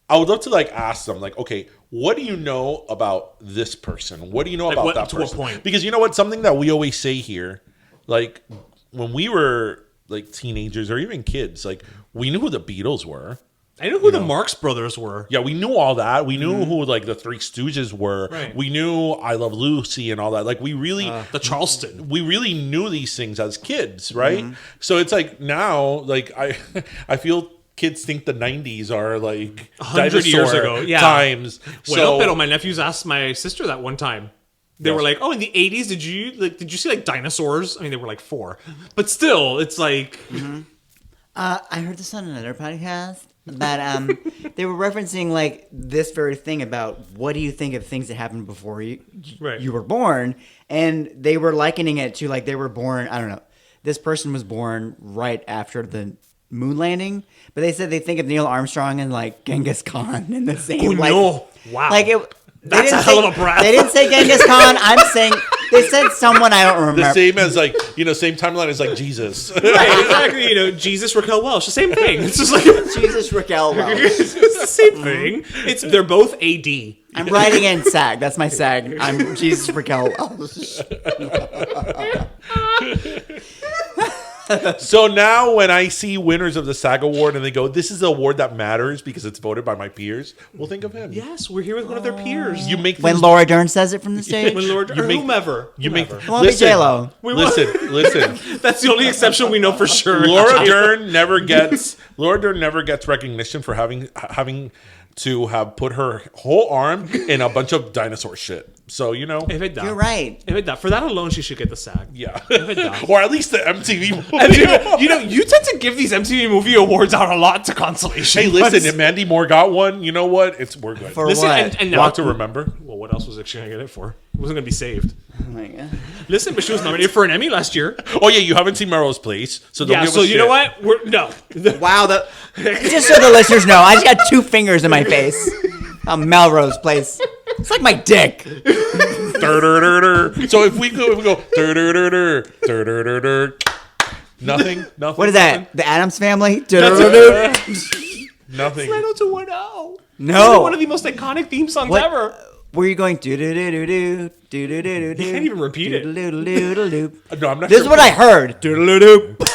I would love to like ask them like, okay, what do you know about this person? What do you know about what- that to what person? point? Because you know what, something that we always say here, like when we were like teenagers or even kids, like we knew who the Beatles were. I knew who the Marx Brothers were. Yeah, we knew all that. We knew who like the Three Stooges were. Right. We knew I Love Lucy and all that. Like we really The Charleston. we really knew these things as kids, right? So it's like now, like I feel kids think the 90s are like 100 years dinosaur ago, yeah. times. Well, So pero my nephews asked my sister that one time. They Yes. were like, "Oh, in the 80s, did you see like dinosaurs?" I mean, they were like 4, but still, it's like I heard this on another podcast that they were referencing like this very thing about what do you think of things that happened before you Right. you were born, and they were likening it to like they were born. I don't know. This person was born right after the moon landing, but they said they think of Neil Armstrong and like Genghis Khan in the same. Oh, like, no. Wow. Like it. They That's didn't a hell say- of a breath. They didn't say Genghis Khan. I'm saying they said someone I don't remember. the same as like, same timeline as like Jesus. right, exactly. You know, Jesus, Raquel Welch, the same thing. It's just like Jesus Raquel Welch. it's the same thing. They're both AD. I'm writing in SAG. That's my SAG. I'm Jesus Raquel Welch. So now when I see winners of the SAG Award and they go, this is the award that matters because it's voted by my peers, we'll think of him. Yes, we're here with one of their peers. You make When things- Laura Dern says it from the stage. When Lord, You or make- whomever. you make whomever. It won't be J-Lo. listen. That's the only exception we know for sure. Laura Dern never gets recognition for having to have put her whole arm in a bunch of dinosaur shit. So If it does. You're right. If it does. For that alone, she should get the SAG. yeah, If it does. or at least the MTV movie. And you tend to give these MTV Movie Awards out a lot to consolation. Hey, listen, Let's- if Mandy Moore got one, you know what? We're good. For listen, what? and now, Walk to Remember. well, what else was she going to get it for? It wasn't going to be saved. Oh my God. Listen, but she was nominated for an Emmy last year. Oh yeah, you haven't seen Melrose Place, so don't Yeah, give so a you know shit. what? No. Wow. Just so the listeners know, I just got 2 fingers in my face. Melrose Place. It's like my dick. So if we go, dur-dur-dur-dur, dur-dur-dur-dur. Nothing. Nothing. What is that? The Addams Family? Nothing. Leno 210. No. One of the most iconic theme songs What? ever. Were you going do do do do do do do do do? You can't even repeat it. No, No, I'm not. this sure. is what I heard. Doodle-doo. No.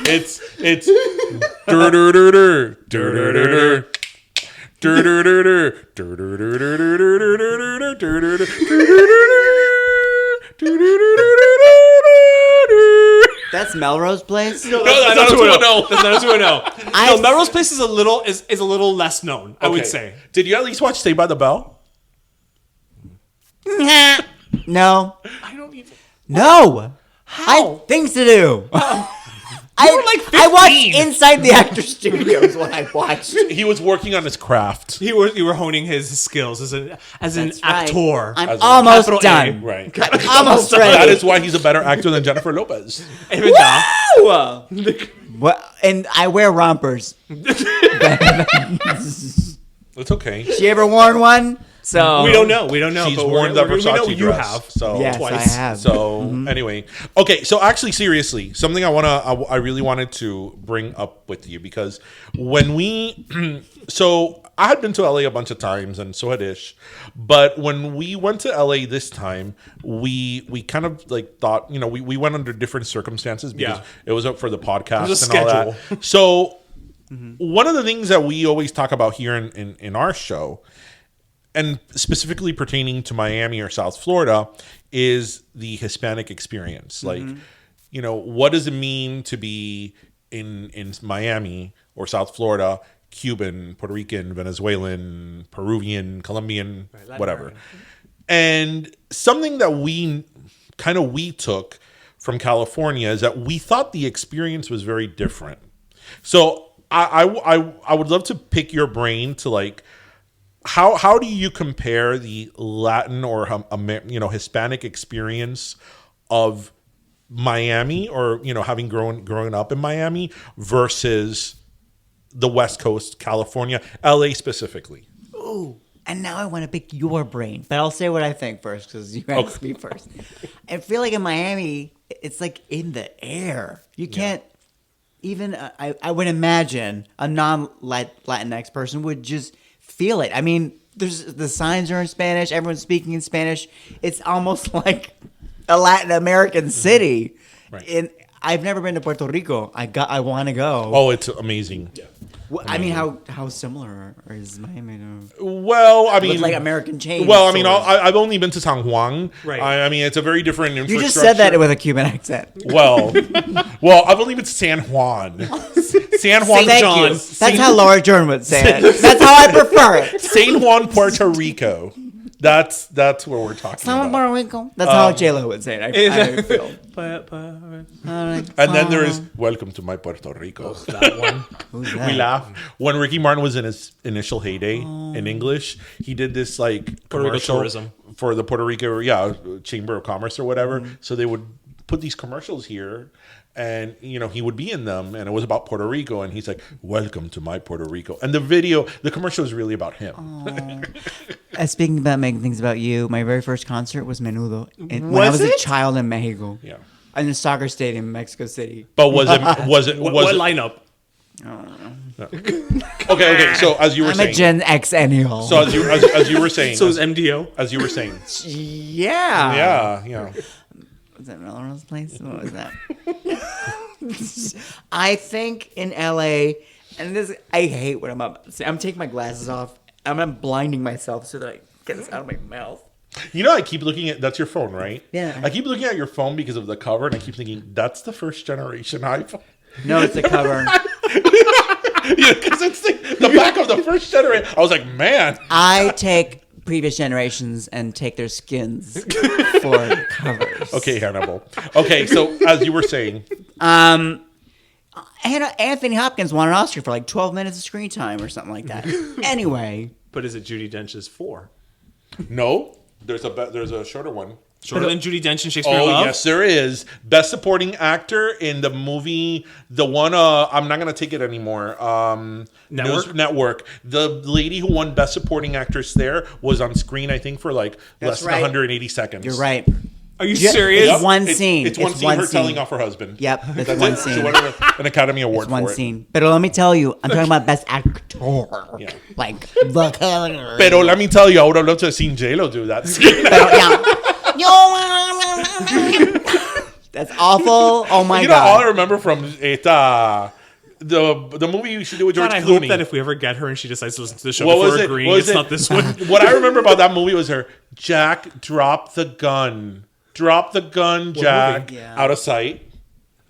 It's. That's Melrose Place. No, that's not 210. That's not 210. No, Melrose Place is a little less known, I would say. Did you at least watch Saved by the Bell? No. I don't even. No. I How? had things to do. You were like 15. I watched Inside the Actors Studios when I watched. He was working on his craft. You were honing his skills as an That's right. actor. I'm As a almost capital A. done. Right. I'm almost ready. That is why he's a better actor than Jennifer Lopez. Even now. Woo! What? And I wear rompers. It's okay. She ever worn one? So We don't know. She's but worn the we know Versace you dress. have. So Yes, twice. I have. So anyway, okay. So actually, seriously, something I really wanted to bring up with you because when we, so I had been to LA a bunch of times and so had Ish, but when we went to LA this time, we kind of like thought, we went under different circumstances because Yeah. it was up for the podcast It was a and all schedule. that. So one of the things that we always talk about here in our show, and specifically pertaining to Miami or South Florida, is the Hispanic experience. Like, what does it mean to be in Miami or South Florida, Cuban, Puerto Rican, Venezuelan, Peruvian, Colombian, whatever. And something that we took from California is that we thought the experience was very different. So I would love to pick your brain to like, how do you compare the Latin or Hispanic experience of Miami or having grown up in Miami versus the West Coast, California, LA specifically? Ooh. And now I want to pick your brain, but I'll say what I think first because you asked me first. I feel like in Miami, it's like in the air. You can't even. I would imagine a non-Latinx person would just feel it. I mean, the signs are in Spanish. Everyone's speaking in Spanish. It's almost like a Latin American city. Right. And I've never been to Puerto Rico. I want to go. Oh, it's amazing. Yeah. I mean, how similar is Miami to? Well, I mean, With like American chains. Well, I mean, sort of. I've only been to San Juan. Right. I mean, it's a very different You infrastructure. just said that with a Cuban accent. Well, I've only been to San Juan. San Juan, Thank John. you. That's how Laura Jordan would say it. That's how I prefer it. San Juan, Puerto Rico. That's where we're talking about. Puerto Rico. That's how J-Lo would say it. I feel. And then there is "Welcome to my Puerto Rico." That one. Who's We that? laugh when Ricky Martin was in his initial heyday in English. He did this like Puerto Rico commercial tourism. for the Puerto Rico, Chamber of Commerce or whatever. So they would put these commercials here, and he would be in them, and it was about Puerto Rico, and he's like, "Welcome to my Puerto Rico." And the commercial is really about him. Speaking about making things about you, my very first concert was Menudo. When Was I was it? a child in Mexico. Yeah. In a soccer stadium in Mexico City. But was it What lineup? okay? So as you were I'm saying, a Gen Xennial. so as you were saying, So is MDO. as you were saying, yeah. yeah. Was that Melrose Place? What was that? I think in LA, and this, I hate what I'm about to say. I'm taking my glasses off. I'm blinding myself so that I get this out of my mouth. I keep looking at that's your phone, right? Yeah. I keep looking at your phone because of the cover, and I keep thinking that's the first generation iPhone. No, it's the cover. Yeah, because it's the back of the first generation. I was like, man. I take previous generations and take their skins for covers. Okay, Hannibal. Okay, so as you were saying, Anthony Hopkins won an Oscar for like 12 minutes of screen time or something like that. Anyway. But is it Judi Dench's 4? no, there's a shorter one. Shorter than Judi Dench in Shakespeare in Oh, Love? yes, there is. Best supporting actor in the movie, the one, I'm not going to take it anymore. Network? Network. The lady who won Best Supporting Actress there was on screen, I think, for like less than right. 180 seconds. You're right. Are you Ju- serious? It's one scene. It's one It's scene. one Her scene. telling off her husband. Yep, it's That's one it. scene. She won an Academy Award One for it. scene. But let me tell you, I'm talking about best actor. Yeah. Like the color. Pero let me tell you, I would have loved to have seen J-Lo do that scene. That's awful. Oh my You know, all I god. remember from it, the movie you should do with George God, I Clooney. hope that if we ever get her and she decides to listen to the show What before was it? agreeing, What was it's it? not this one. What I remember about that movie was her, Jack, drop the gun. Drop the gun, Jack. Yeah. Out of sight.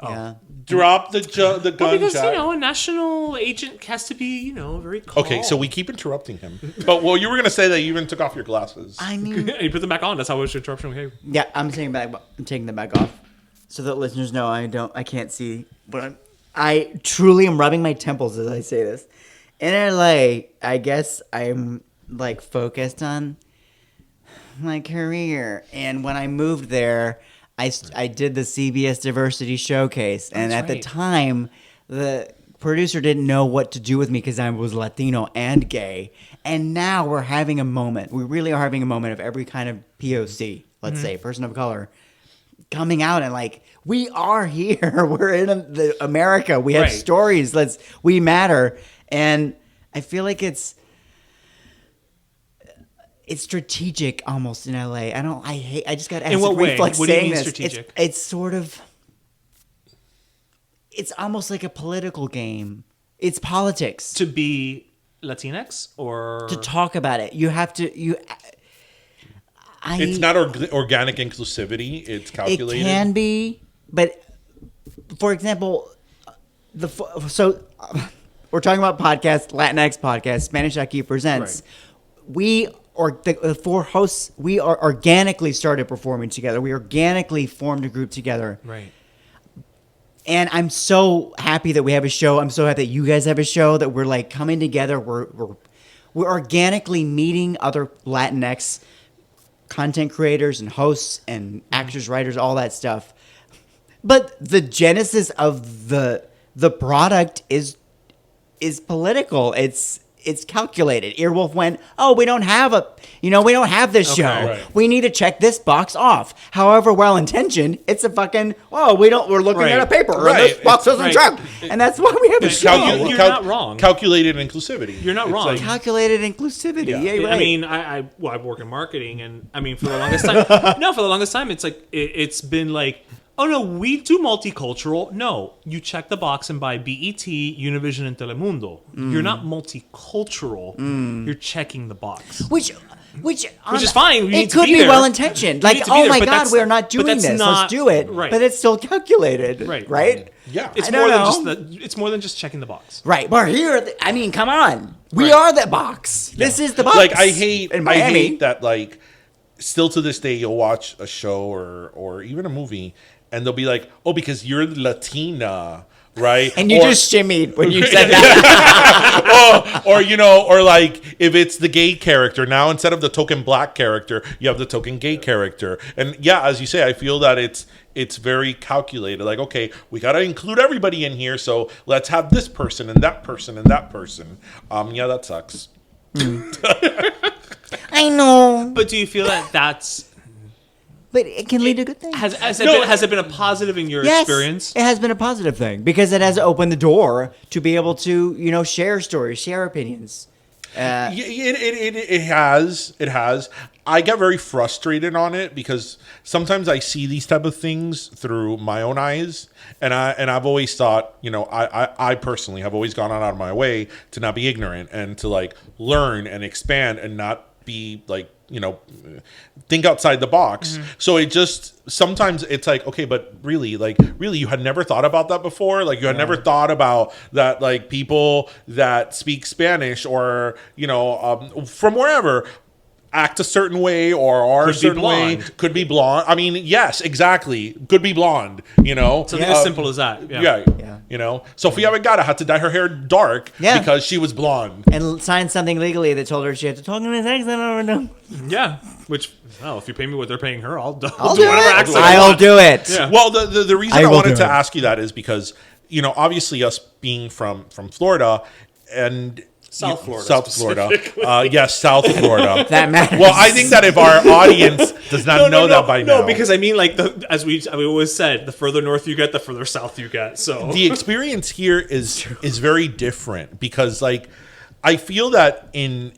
Yeah. Drop the gun, Well, because, Jack. a national agent has to be, very calm. Okay, so we keep interrupting him. But you were gonna say that you even took off your glasses. I mean, You put them back on. That's how it's interruption. Okay. yeah, I'm taking them back off, so that listeners know I can't see. But I truly am rubbing my temples as I say this. In LA, I guess I'm like focused on my career, and when I moved there, I did the CBS Diversity Showcase, and That's at the right. time, the producer didn't know what to do with me because I was Latino and gay. And now we're having a moment. We really are having a moment of every kind of POC, let's say, person of color, coming out and like, we are here. We're in America. We have Right. stories. We matter. And I feel like it's strategic almost in LA. I just got acid what way? reflux What do you saying mean this. strategic? It's sort of, it's almost like a political game. It's politics To be Latinx or to talk about it. You have to, It's not organic inclusivity. It's calculated. It can be, but for example, we're talking about podcast, Latinx podcast, Spanish H.E.A.T presents. Right. The four hosts, we are organically started performing together. We organically formed a group together. right. And I'm so happy that we have a show. I'm so happy that you guys have a show, that we're like coming together. We're organically meeting other Latinx content creators and hosts and actors, writers, all that stuff. But the genesis of the product is political. It's calculated. Earwolf went, oh, we don't have this show. right. We need to check this box off. However well intentioned, it's a fucking, we're looking Right. at a paper and Right. this box doesn't Right. check. And that's why we have a It's show. You're not wrong. Calculated inclusivity. You're not It's wrong. like- Calculated inclusivity. Yeah, right. I mean, I work in marketing, and I mean, for the longest time, it's like it's been like, oh no, we do multicultural. No, you check the box and buy BET, Univision, and Telemundo. You're not multicultural. You're checking the box. Which is fine. You need It to could be be there. well intentioned. You Like, need to be oh there, my but God, that's- we're not but doing that's this. not- Let's do it. right. But it's still calculated. Right. Right. Yeah. It's I more don't than know. it's more than just checking the box. Right. We're here. I mean, come on. We Right. are the box. This is the box. Like I hate in Miami. that like still to this day you'll watch a show or even a movie and they'll be like, oh, because you're Latina, right? And you Or- just shimmied when you said that. or like if it's the gay character, now instead of the token black character, you have the token gay character. And yeah, as you say, I feel that it's very calculated. Like, okay, we got to include everybody in here, so let's have this person and that person and that person. Yeah, that sucks. I know. But do you feel that that's But it can lead to good things. has No. it been a positive in your Yes, experience? it has been a positive thing because it has opened the door to be able to, share stories, share opinions. It has. I get very frustrated on it because sometimes I see these type of things through my own eyes, and I've always thought, I personally have always gone out of my way to not be ignorant and to like learn and expand and not be like, think outside the box. Mm-hmm. So it just sometimes it's like, okay, but really you had never thought about that before. Like you had never thought about that, like people that speak Spanish or from wherever act a certain way or are Could a be certain way, blonde. could be blonde. I mean, yes, exactly, could be blonde. Something as simple as that. Yeah. Sofia Vergara had to dye her hair dark because she was blonde. And signed something legally that told her she had to talk in his accent. Yeah. Which, if you pay me what they're paying her, I'll do I'll whatever do it. accent I I'll want. do it. Yeah. Well, the reason I I will wanted do to it. ask you that is because, obviously us being from Florida and South Florida. South Florida. Yes, South Florida. That matters. Well, I think that if our audience does not know that by now. No, because I mean, like, as we always said, the further north you get, the further south you get. So the experience here is very different because, like, I feel that in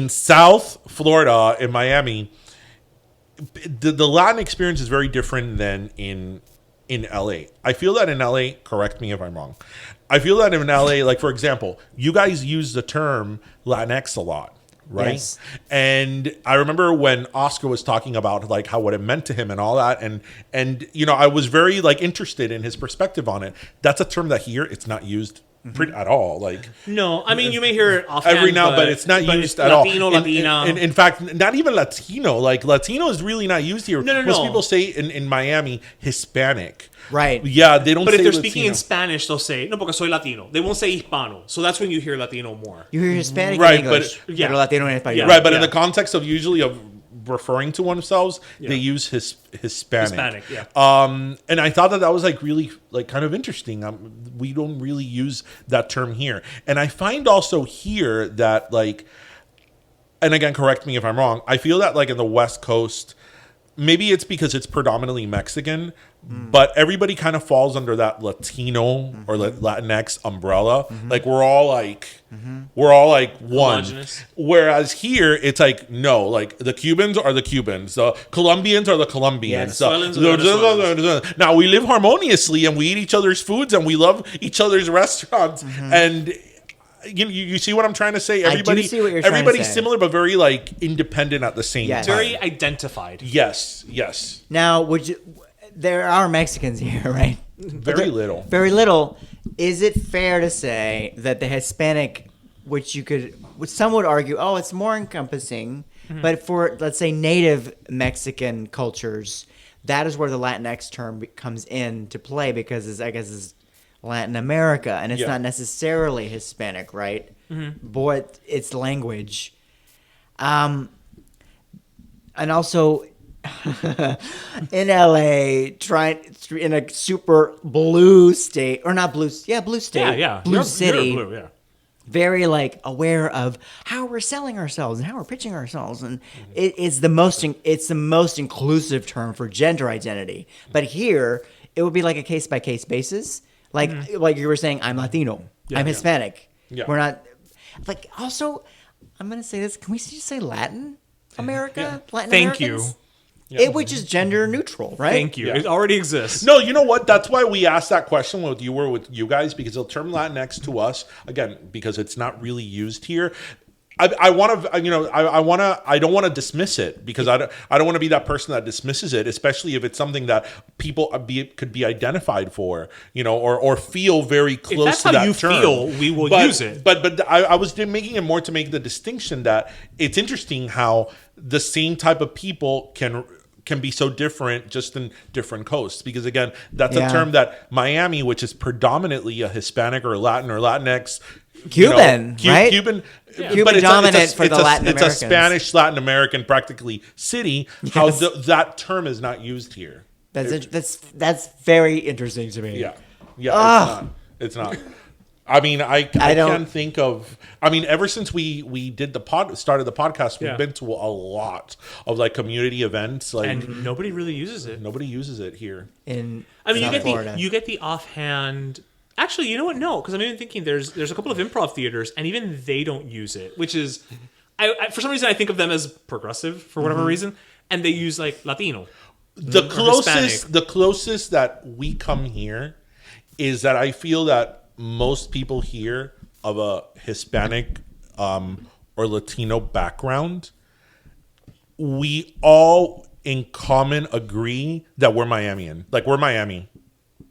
South Florida, in Miami, the Latin experience is very different than in LA. I feel that in LA, correct me if I'm wrong, I feel that in LA, like, for example, you guys use the term Latinx a lot, right? Yes. And I remember when Oscar was talking about, like, how what it meant to him and all that, and you know, I was very, like, interested in his perspective on it. That's a term that here it's not used at all. Like, no, I mean, you may hear it offhand, every now, but it's not used at Latino, all. Latina. In fact, not even Latino. Like, Latino is really not used here. No. Most people say in Miami Hispanic. Right. Yeah, they don't. But say if they're Latino. speaking in Spanish, they'll say, no, porque soy Latino. They won't say Hispano. So that's when you hear Latino more. You hear Hispanic Right, in English, but- yeah. pero Latino en español. Yeah. Right, but in the context of usually of referring to ourselves, they use Hispanic. Hispanic, yeah. And I thought that was, like, really, like, kind of interesting. We don't really use that term here, and I find also here that, like, and again, correct me if I'm wrong, I feel that, like, in the West Coast, maybe it's because it's predominantly Mexican, but everybody kind of falls under that Latino or Latinx umbrella. Like, we're all like one. Homogenous. Whereas here, it's like, no, like, the Cubans are the Cubans, the Colombians are the Colombians. Yes. Venezuelans. Now we live harmoniously and we eat each other's foods and we love each other's restaurants and. You see what I'm trying to say? Everybody, see what you're trying to everybody's say. similar, but very, like, independent at the same Yes. time. Very identified. Yes. Now, there are Mexicans here, right? Very little. Very little. Is it fair to say that the Hispanic, which some would argue, oh, it's more encompassing, but for, let's say, native Mexican cultures, that is where the Latinx term comes into play because it's Latin America, and it's not necessarily Hispanic, right? But it's language. And also, in LA, in a super blue state, or not blue, blue state, Yeah. blue city, You're blue, yeah. very, like, aware of how we're selling ourselves and how we're pitching ourselves, and it's the most inclusive term for gender identity. But here, it would be like a case by case basis. Like you were saying, I'm Latino. I'm Hispanic. Yeah. We're not, like, also, I'm going to say this. Can we just say Latin America? Latin Thank Americans? Yeah. Which is gender neutral, right? Thank you. Yeah. It already exists. No, you know what? That's why we asked that question with you guys, because the term Latinx to us, again, because it's not really used here. I want to, I don't want to dismiss it because I don't want to be that person that dismisses it, especially if it's something that people could be identified for, or feel very close that's to how that you term. feel, we will use it. But I was making it more to make the distinction that it's interesting how the same type of people can be so different just in different coasts, because again, that's a term that Miami, which is predominantly a Hispanic or Latin or Latinx, Cuban, right? Cuban, Cuban but dominant for the Latin It's a Americans. Spanish Latin American practically city. Yes. How that term is not used here. That's very interesting to me. Yeah. It's not. I mean, I don't- can't think of. I mean, ever since we did started the podcast, we've been to a lot of, like, community events, like, And nobody really uses it. nobody uses it here. In I mean, South Florida. you get the offhand. Actually, you know what? No, because I'm even thinking there's a couple of improv theaters, and even they don't use it, which is, I for some reason I think of them as progressive for whatever reason, and they use, like, Latino. The Hispanic. closest that we come here is that I feel that most people here of a Hispanic or Latino background, we all in common agree that we're Miamian. Like, we're Miami.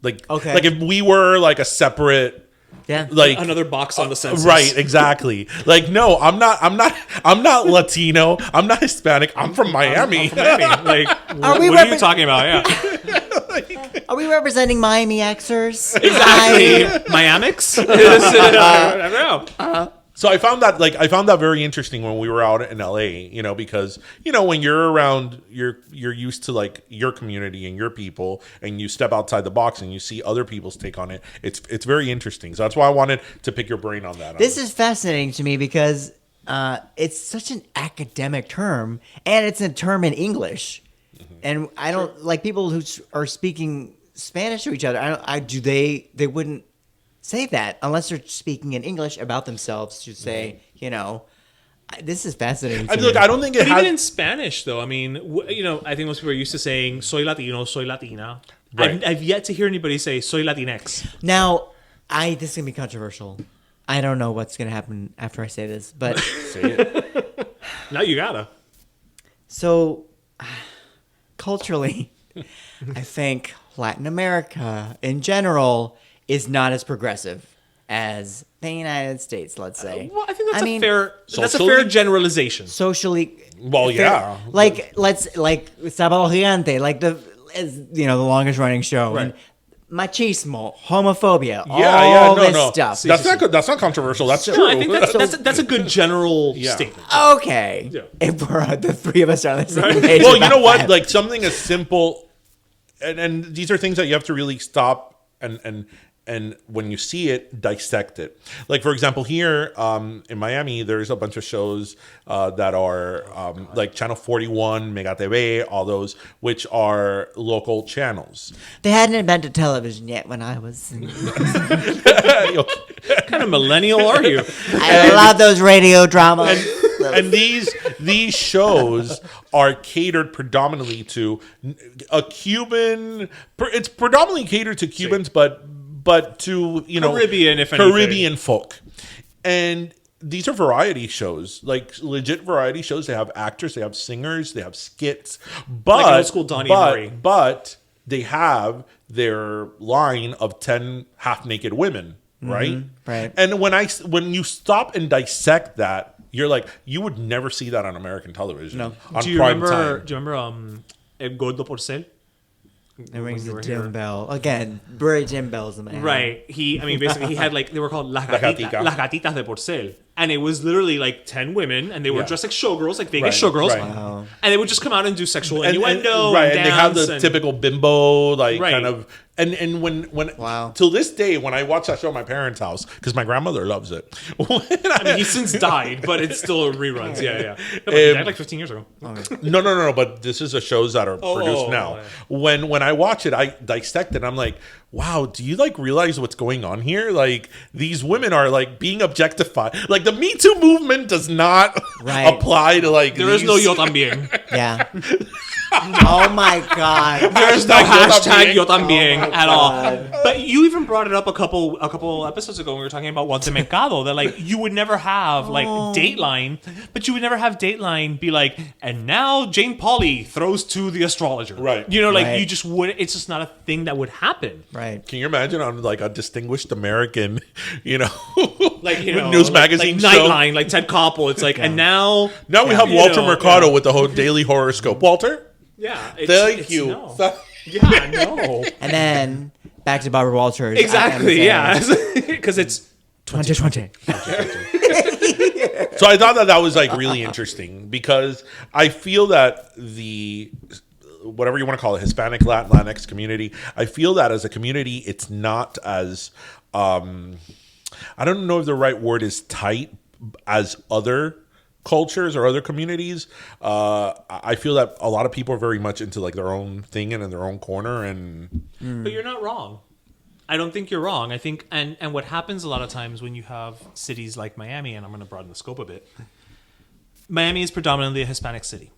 Like, Okay. like if we were, like, a separate, like, Another box on the census. right, exactly. Like, no, I'm not Latino. I'm not Hispanic. I'm from Miami. From Miami. Like, what we are you talking about? Yeah, Are we representing Miami Xers? exactly. Miamix? I don't know. So I found that very interesting when we were out in LA, because when you're around, you're used to like your community and your people, and you step outside the box and you see other people's take on it. It's very interesting. So that's why I wanted to pick your brain on that. This is fascinating to me because it's such an academic term, and it's a term in English, and I don't like people who are speaking Spanish to each other. They wouldn't say that unless they're speaking in English about themselves to say, this is fascinating. To me. I don't think it But has. even in Spanish, though, I mean, I think most people are used to saying "soy Latino," "soy Latina." Right. I've yet to hear anybody say "soy Latinx." Now, this is gonna be controversial. I don't know what's gonna happen after I say this, but Say it. Now you gotta. so culturally, I think Latin America in general is not as progressive as the United States, let's say. Well, I think that's a Socially? fair generalization. Socially, Well, yeah. like Sábado Gigante, like the longest running show, Right. and machismo, homophobia, Yeah, all no, this no. stuff. That's not good. That's not controversial. That's true. No, I think that's a good general Yeah. statement. Okay, Yeah. if we're the three of us are on the same page. Well, you about know what? that. Like something as simple, and these are things that you have to really stop and when you see it, dissect it. Like for example, here in Miami, there's a bunch of shows that are like Channel 41, Mega TV, all those, which are local channels. They hadn't invented television yet when I was. What kind of millennial are you? I love those radio dramas. And these shows are catered predominantly to a Cuban. It's predominantly catered to Cubans, but to Caribbean, if anything. Caribbean folk, and these are variety shows, like legit variety shows. They have actors, they have singers, they have skits, but Like an old school Donnie and Marie. but they have their line of 10 half-naked women, right? right. And when you stop and dissect that, you're like, you would never see that on American television. No. On Do you prime remember? time. Do you remember El Gordo Porcel? It rings you the were Jim here. bell again. Very Jim bells in my head. Right. Basically, he had like, they were called las gatica. gatitas de porcel. And it was literally like 10 women, and they were Yeah. dressed like showgirls, like Vegas Right, showgirls. right. Wow. And they would just come out and do sexual innuendo. right, and and they have dance the typical bimbo, like Right. kind of, and when Wow. till this day, when I watch that show at my parents' house, because my grandmother loves it. I mean, he's since died, but it's still reruns. Yeah. No, but he died like 15 years ago. No, but this is the shows that are produced oh, now. yeah. When I watch it, I dissect it. I'm like, wow, do you like realize what's going on here? Like these women are like being objectified. Like the Me Too movement does not Right. apply to like There is no yo también. Yeah. Oh my god. There's no hashtag yo también Oh my at all. God. But you even brought it up a couple episodes ago when we were talking about What's Mercado, that like you would never have like Dateline, but you would never have Dateline be like, and now Jane Pauley throws to the astrologer. Right. You know, like Right. you just would. It's just not a thing that would happen. Right. Can you imagine on like a distinguished American, Like news magazine like show? Nightline, like Ted Koppel. It's like, and now Now we have you Walter know, Mercado with the whole daily horoscope. Walter, yeah, thank you. No. Yeah, no. And then back to Barbara Walters. Exactly. Yeah, because it's 2020. So I thought that was like really interesting because I feel that the whatever you want to call it, Hispanic Latinx community, I feel that as a community, it's not as I don't know if the right word is tight as other cultures or other communities. I feel that a lot of people are very much into like their own thing and in their own corner, and But you're not wrong. I don't think you're wrong. I think, and what happens a lot of times when you have cities like Miami, and I'm going to broaden the scope a bit. Miami is predominantly a Hispanic city.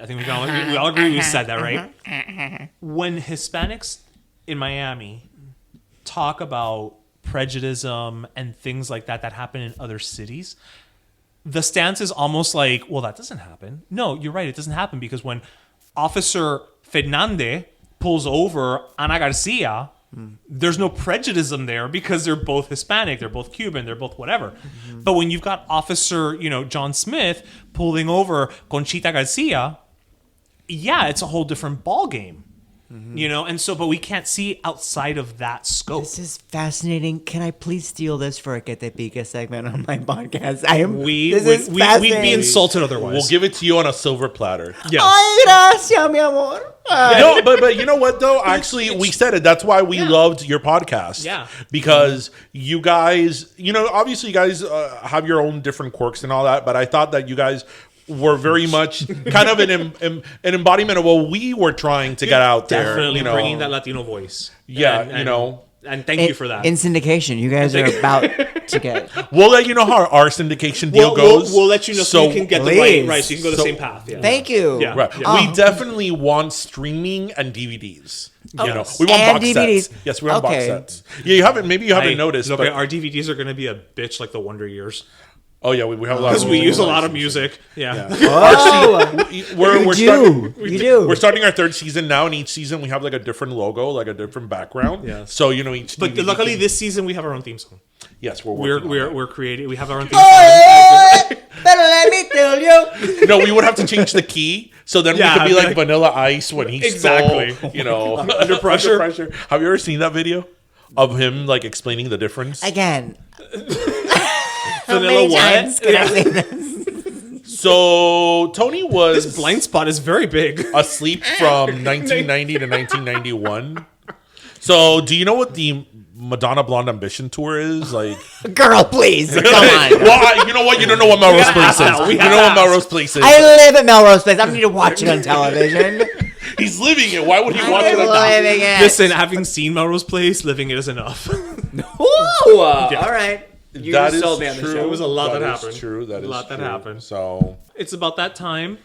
I think we all agree we said that, right? When Hispanics in Miami talk about prejudice and things like that happen in other cities, the stance is almost like, well, that doesn't happen. No, you're right. It doesn't happen because when Officer Fernandez pulls over Ana Garcia, there's no prejudice there because they're both Hispanic, they're both Cuban, they're both whatever. But when you've got Officer, John Smith pulling over Conchita Garcia, yeah, it's a whole different ball game. You know, and so, but we can't see outside of that scope. This is fascinating. Can I please steal this for a Que Te Pique segment on my podcast? This is We'd be fascinating. insulted otherwise. We'll give it to you on a silver platter. Yes. Ay, gracias, mi amor. No, but you know what though? Actually, we said it. That's why we loved your podcast. Yeah. Because you guys, you know, obviously you guys have your own different quirks and all that, but I thought that you guys were very much kind of an embodiment of what we were trying to get out there. Definitely you know? bringing that Latino voice. Yeah, And- you know. And thank you for that. In syndication, you guys are about to get. We'll let you know how our syndication deal goes. We'll let you know so you can get the Please. right, so you can go the same path. Yeah. Thank you. Yeah. Right. Yeah. We definitely want streaming and DVDs. You know, Yes. we want And box DVDs. sets. Yes, we want box Okay. sets. Yeah, you haven't. Maybe you haven't noticed. Look, But, our DVDs are going to be a bitch like the Wonder Years oh yeah, we have a lot. because of we music use a lot of licenses. music. Yeah. Oh, We're you starting. do. You do. We're starting our third season now, and each season we have like a different logo, like a different background. Yeah. So you know, each. But DVD luckily, can- this season we have our own theme song. yes, we're Creating. We have our own theme song. But let me tell you. No, we would have to change the key, so then Yeah, we could be like like- Vanilla Ice when he Exactly. stole, you know, Under pressure. Have you ever seen that video of him like explaining the difference? Again. How Vanilla many what? times can I say this? So Tony was This blind spot is very big. asleep from 1990 to 1991. So do you know what the Madonna Blonde Ambition tour is like? Girl, please. Come on. Well, you know what? You don't know what Melrose Place is. You know what Melrose Place is. I live at Melrose Place. I don't need to watch it on television. He's living it. Why would he I'm watch it on living it. Listen, having seen Melrose Place, living it is enough. Ooh, all right. You That just is sold me on the true. show. It was a lot that is happened. True. That is A lot that true. happened. So It's about that time.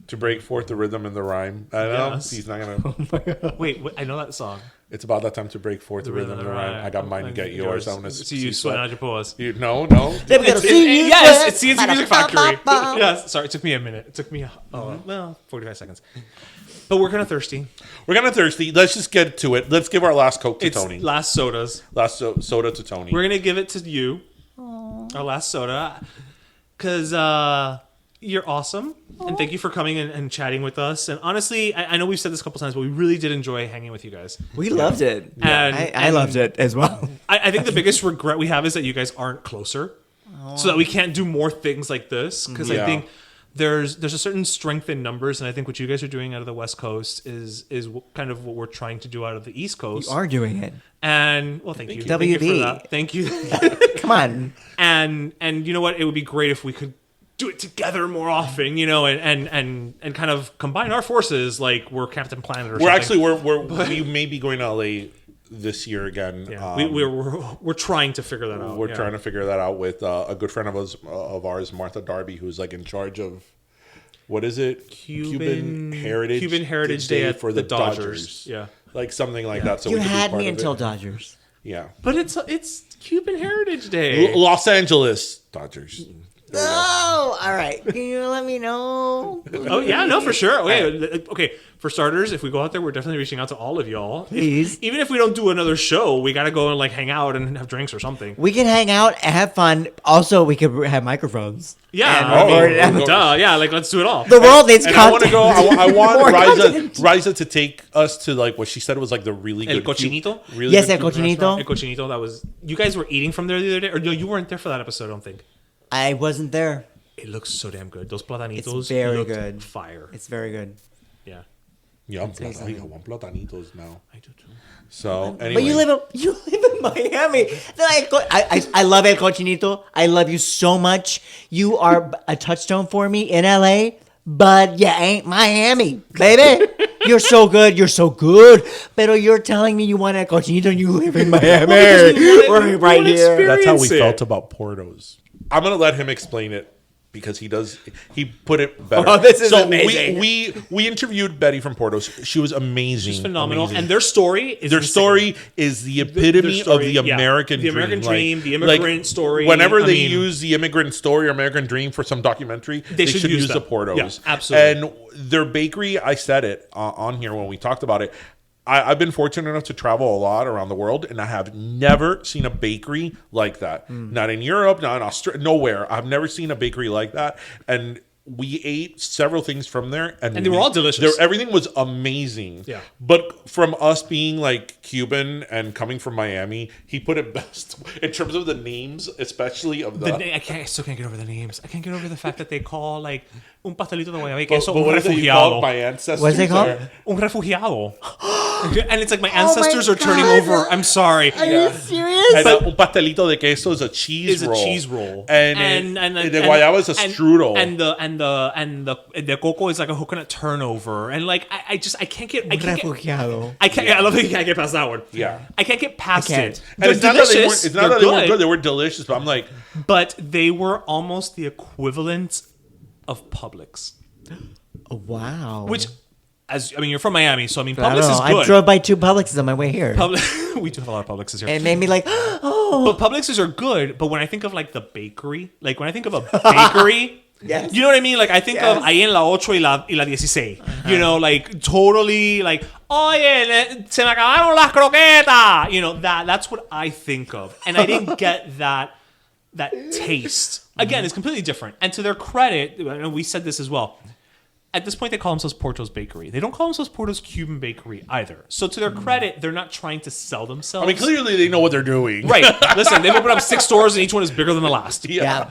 to break forth the rhythm and the rhyme. I know Yes. he's not gonna. Wait, I know that song. It's about that time to break forth the rhythm and the rhyme. I got mine to get yours. I want to See you sweating out your paws. No. Then we gotta see you Yes, sweat. it's CNC Music Factory. Ba-da-ba-ba-ba. Yes, sorry, it took me a minute. It took me, 45 seconds. But we're kind of thirsty. We're kind of thirsty. Let's just get to it. Let's give our last Coke to It's Tony. last sodas. Last soda to Tony. We're going to give it to you, our last soda, because you're awesome. And thank you for coming and chatting with us. And honestly, I know we've said this a couple times, but we really did enjoy hanging with you guys. We loved it. And- I loved it as well. I think the biggest regret we have is that you guys aren't closer, so that we can't do more things like this. Because Yeah. I think there's a certain strength in numbers, and I think what you guys are doing out of the West Coast is kind of what we're trying to do out of the East Coast. You are doing it. And well, thank you. you. Thank you for WB. that. Thank you. Come on. and you know what? It would be great if we could do it together more often, you know, and kind of combine our forces like we're Captain Planet or We're something. actually we may be going to LA this year again. Yeah, we're trying to figure that out. We're yeah. trying to figure that out with a good friend of ours, Martha Darby, who's like in charge of what is it? Cuban Heritage Day at for the the Dodgers. Yeah. like something like that. So You we could be had part me of it. until Dodgers. Yeah, But it's Cuban Heritage Day. Los Angeles Dodgers. Oh, all right. Can you let me know? Oh yeah, no, for sure. Okay, for starters, if we go out there, we're definitely reaching out to all of y'all. Please. Even if we don't do another show, we gotta go and like hang out and have drinks or something. We can hang out and have fun. Also, we could have microphones. Yeah, And I mean, record- duh. Yeah, like let's do it all. The world needs And I want to content. go. I want More Riza, content. Riza to take us to like what she said was like the really El good Cochinito? really Yes, good El Cuban Cochinito. restaurant. El Cochinito, that was you guys were eating from there the other day, or no? You weren't there for that episode, I don't think. I wasn't there. It looks so damn good. Those platanitos, It's very looked good. Fire. It's very good. Yeah, Yeah, I'm say something. I want platanitos now. I do too. So anyway, But you live in Miami. Then I love El Cochinito. I love you so much. You are a touchstone for me in LA, but you ain't Miami, baby. You're so good. You're so good. Pero you're telling me you want El Cochinito and you live in Miami. We're right here. that's how we Experience it. felt about Portos. I'm gonna let him explain it because he put it better. Oh, this is so amazing. We interviewed Betty from Portos. She was amazing. She's phenomenal, amazing. and their story is Their insane. story is the epitome story, of the yeah. American The dream. American dream, the Like, immigrant story. Whenever I they mean- use the immigrant story or American dream for some documentary, they should use the that. Portos. Yeah, absolutely. And their bakery, I said it on here when we talked about it. I've been fortunate enough to travel a lot around the world, and I have never seen a bakery like that. Not in Europe, not in Australia, nowhere. I've never seen a bakery like that. And we ate several things from there, and they were all delicious. Everything was amazing. Yeah. But from us being like Cuban and coming from Miami, he put it best in terms of the names, especially of the. I still can't get over the names. I can't get over the fact that they call like un pastelito de guayaba y But queso un what is it you call refugiado. my ancestors? What's it called? Un refugiado. And it's like my ancestors are turning over. I'm sorry. Are you serious? And un pastelito de queso is a cheese roll. Is a cheese roll. And the guayaba is a strudel. And the coco is like a coconut turnover. And like I can't get Refugiado. I love that you can't get past that one. Yeah. I can't get past it. And They're it's not that delicious. it's not that they weren't good. They were delicious, but I'm like, But they were almost the equivalent of Publix. Wow. Which, you're from Miami, so I mean, I don't Publix know. is good. I drove by 2 Publixes on my way here. We do have a lot of Publixes here. And it made me like, oh. But Publixes are good. But when I think of like the bakery, like when I think of a bakery, Yes. you know what I mean? Like I think of ahí en la 8 y la 16. You know, like totally like, oye, se me acabaron las croquetas. You know, that's what I think of. And I didn't get that taste. Again, it's completely different. And to their credit, and we said this as well, at this point they call themselves Porto's Bakery. They don't call themselves Porto's Cuban Bakery either. So to their credit, they're not trying to sell themselves. I mean, clearly they know what they're doing. Right. Listen, they've opened up 6 stores and each one is bigger than the last. Yeah.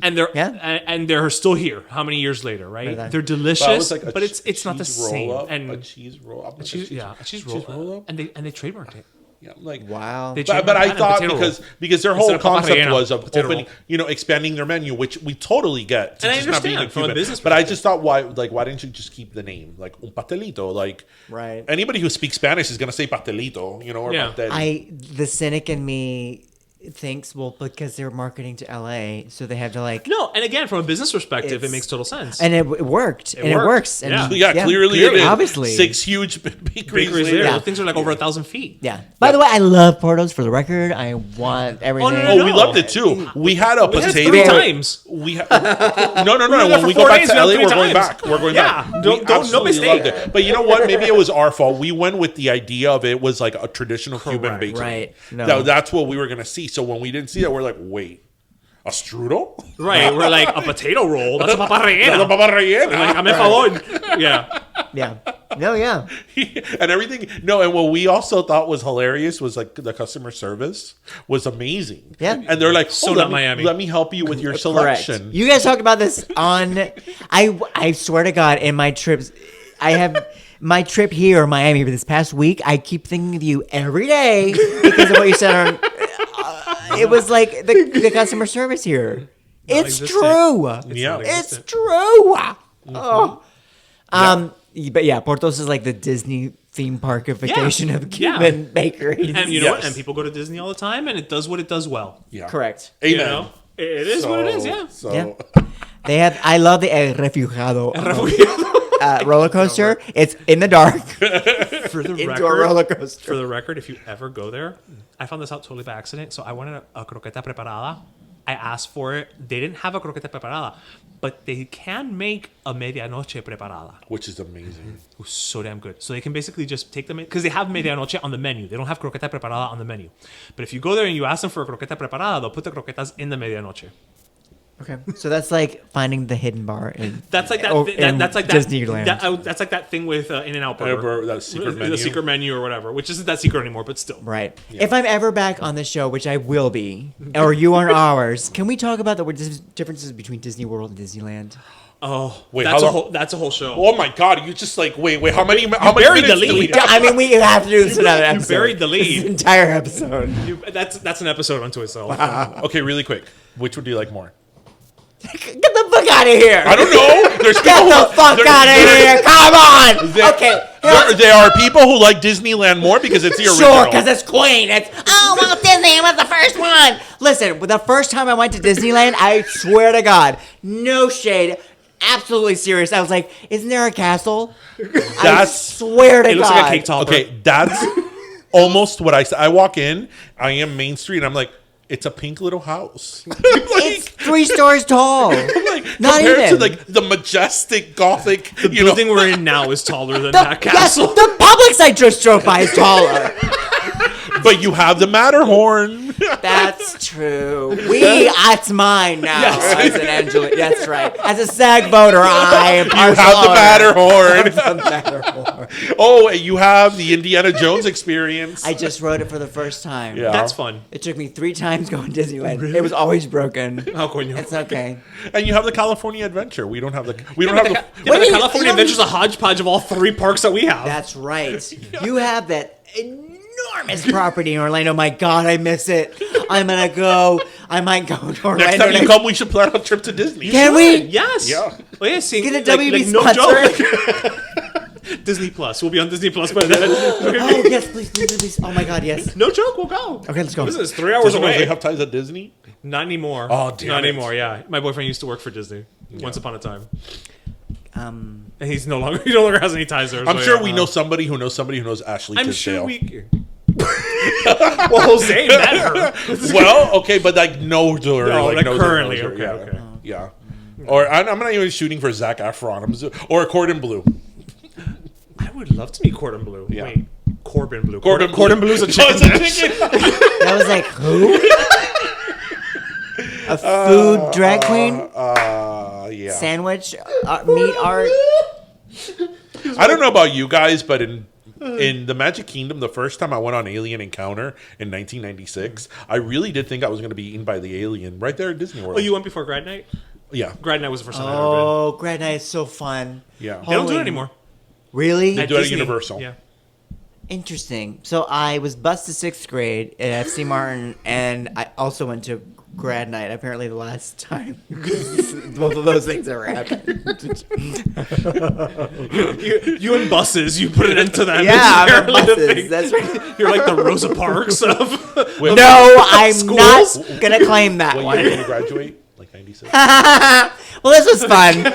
And they're still here. How many years later, right? Right. They're delicious, Well, it was like but it's not the same. And a cheese roll up. a cheese roll up. And they trademarked it. Yeah, I'm like, Wow. They But trademarked I that and thought potato roll. because their Instead whole of papa concept rellena, was of potato opening, roll. expanding their menu, which we totally get. To And I just not being understand from a Cuban. business But I just thought, why didn't you just keep the name like un pastelito? Like, Right. anybody who speaks Spanish is gonna say pastelito, or Yeah. pastel. The cynic in me thinks, well, because they're marketing to LA, so they have to like. No, and again, from a business perspective, it It's- makes total sense. And it worked. And it worked. works. And Yeah. Yeah, clearly it is. obviously. 6 huge bakeries Bakeries later. there, Yeah. those things are like over 1,000 feet. Yeah. By the way, I love Portos. For the record, I want everything. Oh, we loved it too. We had a We had potato. 3 times. We no. there When for we 4 go back days, to we had LA, 3 we're going times. back. We're going Yeah. back. Don't- We no absolutely mistake. loved it. But you know what? Maybe it was our fault. We went with the idea of it was like a traditional Cuban Correct. bakery. Right. No. That's what we were gonna see. So when we didn't see that, we're like, wait, a strudel? Right. We're like, a potato roll. That's a papa rellena. La papa rellena. Like, I'm favor. Yeah. Yeah. No, yeah. And everything. No, and what we also thought was hilarious was like the customer service was amazing. Yeah. And they're like, So let not me- Miami. Let me help you with your Correct. selection. You guys talked about this on. I swear to God, in my trips, I have my trip here in Miami for this past week. I keep thinking of you every day because of what you said on. It was like the customer service here. It's Non-existent. true. Yeah. It's true. Oh. But yeah, Portos is like the Disney theme parkification Yeah. of Cuban bakeries. And you know what? Yes. And people go to Disney all the time, and it does what it does well. Yeah. Correct. Amen. You know? It is what it is, yeah. So Yeah. They have. I love the El Refugiado roller coaster. It's in the dark. For the Into a roller record, coaster. for the record, if you ever go there, I found this out totally by accident. So I wanted a croqueta preparada. I asked for it. They didn't have a croqueta preparada, but they can make a medianoche preparada. which is amazing. It was so damn good. So they can basically just take them because they have medianoche on the menu. They don't have croqueta preparada on the menu. But if you go there and you ask them for a croqueta preparada, they'll put the croquetas in the medianoche. Okay, so that's like finding the hidden bar in. That's like that. in That's like that. Disneyland. That's like that thing with In-N-Out Burger. That secret The menu. secret menu or whatever, which isn't that secret anymore, but still. Right. If I'm ever back on the show, which I will be, or you on ours, can we talk about the differences between Disney World and Disneyland? Oh, Wait, that's how a long- whole. That's a whole show. Oh my God! You just like wait. How many buried the minutes do we lead. have? I mean, we have to do this another episode. buried the lead. This entire episode. That's an episode unto itself. Okay, really quick. Which would you like more? Get the fuck out of here! I don't know. There's Get people the fuck out of here! Come on! Okay. There are people who like Disneyland more because it's the original. Sure, because it's Queen. It's Walt Disney was the first one. Listen, the first time I went to Disneyland, I swear to God, no shade, absolutely serious. I was like, "Isn't there a castle?" I That's- swear to It looks God. like a cake topper. Okay, that's almost what I said. I walk in, I am Main Street, and I'm like, it's a pink little house. It's 3 stories tall. Like, Not compared even. to like the majestic Gothic, The building we're in now is taller than that Yes, castle. the Publix I just drove by is taller. but you have the Matterhorn. That's true. That's mine now. Yes. As an Angela. That's right. As a SAG voter, I am You partial have the owner. Matterhorn. The Matterhorn. Oh, you have the Indiana Jones experience. I just wrote it for the first time. Yeah. That's fun. It took me 3 times going to Disneyland. It was always broken. Oh, coño. It's okay. And you have the California Adventure. We don't have the. We don't have the. Yeah, Wait, the California you- Adventure's a hodgepodge of all 3 parks that we have. That's right. You have that enormous property in Orlando. My God, I miss it. I'm gonna go. I might go to Next Orlando. time you come, we should plan a trip to Disney. Can we? Yes. Yeah. Oh, yeah, see, Get a WB no sponsor. joke. Disney Plus. We'll be on Disney Plus by then. Oh yes, please. Oh my God, yes. No joke. We'll go. Okay, let's go. This is 3 hours Doesn't know if away. they have ties at Disney. Not anymore. Oh, damn Not it. anymore. Yeah, my boyfriend used to work for Disney once upon a time, Um, and he no longer has any ties there. I'm so sure yeah. we know somebody who knows somebody who knows Ashley I'm Tisdale. sure we. Well, Jose met her. Well, okay, but like knows her. No, like knows her, currently, knows her, okay, yeah. okay. Yeah. Or I'm not even shooting for Zac Efron. Or Cordon Bleu. I would love to meet Corbin Blue. Yeah. Wait, Corbin Blue. Corbin Bleu. Corbin Blue's a chicken. Oh, it's a chicken. that was like who? A food drag queen Yeah. sandwich meat art. I don't know about you guys, but in the Magic Kingdom, the first time I went on Alien Encounter in 1996, I really did think I was going to be eaten by the alien right there at Disney World. Oh, you went before Grad Night? Yeah. Grad Night was the first time I've ever Oh, grad night is so fun. Yeah. been. They don't do it Holy- anymore. Really? They do it at Disney. Universal. Yeah. Interesting. So I was bused to 6th grade at FC Martin, and I also went to grad night. Apparently, the last time both of those things ever happened. You and buses, you put an end to that. Yeah, I'm at Apparently the buses. thing- That's right. You're like the Rosa Parks of. Wait, No, I'm Schools? not gonna claim that What one. year did you graduate? Like 96? Well, this was fun.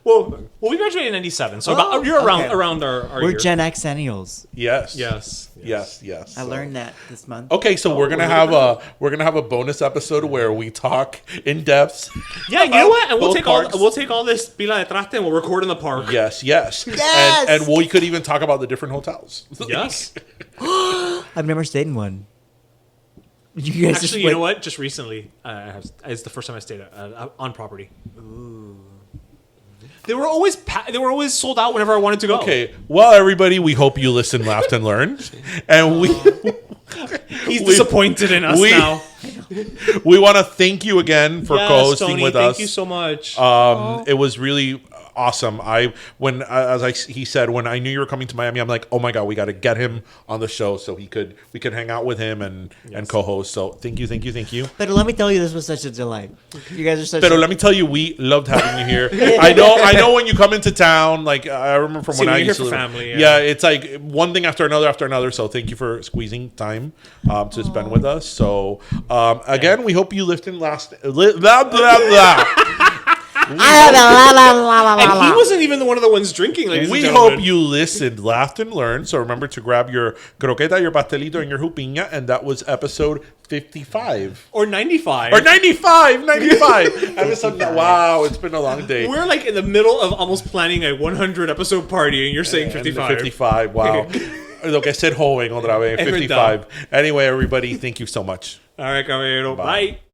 Well, we graduated in '97, so about you're around okay. around our We're year. Gen X Xennials. Yes. Yes. I learned that this month. Okay, so we're gonna have a bonus episode where we talk in depth. Yeah, you know what? And we'll Both take parks. all this pila de traste and we'll record in the park. Yes. Yes! And we could even talk about the different hotels. Yes. I've never stayed in one. You guys Actually, just you wait. know what? Just recently, it's the first time I stayed on property. Ooh. They were always sold out whenever I wanted to go. Okay, well, everybody, we hope you listened, laughed, and learned. And He's disappointed in us now. we want to thank you again for Yes, co-hosting Tony, with thank us. you so much. It was really awesome. He said, when I knew you were coming to Miami, I'm like, oh my god, we got to get him on the show so we could hang out with him and co-host. So thank you. But let me tell you, this was such a delight. You guys are such. But let me tell you, we loved having you here. I know when you come into town, like I remember from See, when when I you're used here to for live- family, Yeah, it's like one thing after another. So thank you for squeezing time to spend with us. So again, we hope you lived and last. Blah blah blah. And he wasn't even one of the ones drinking, ladies We and gentlemen. hope you listened, laughed, and learned. So remember to grab your croqueta, your pastelito, and your Jupina. And that was episode 55. Or 95. Or 95. Episode, wow, it's been a long day. We're like in the middle of almost planning a 100 episode party, and you're saying And 55. 55, wow. Lo que said joven otra vez, Es 55. Anyway, everybody, thank you so much. All right, caballero. Bye.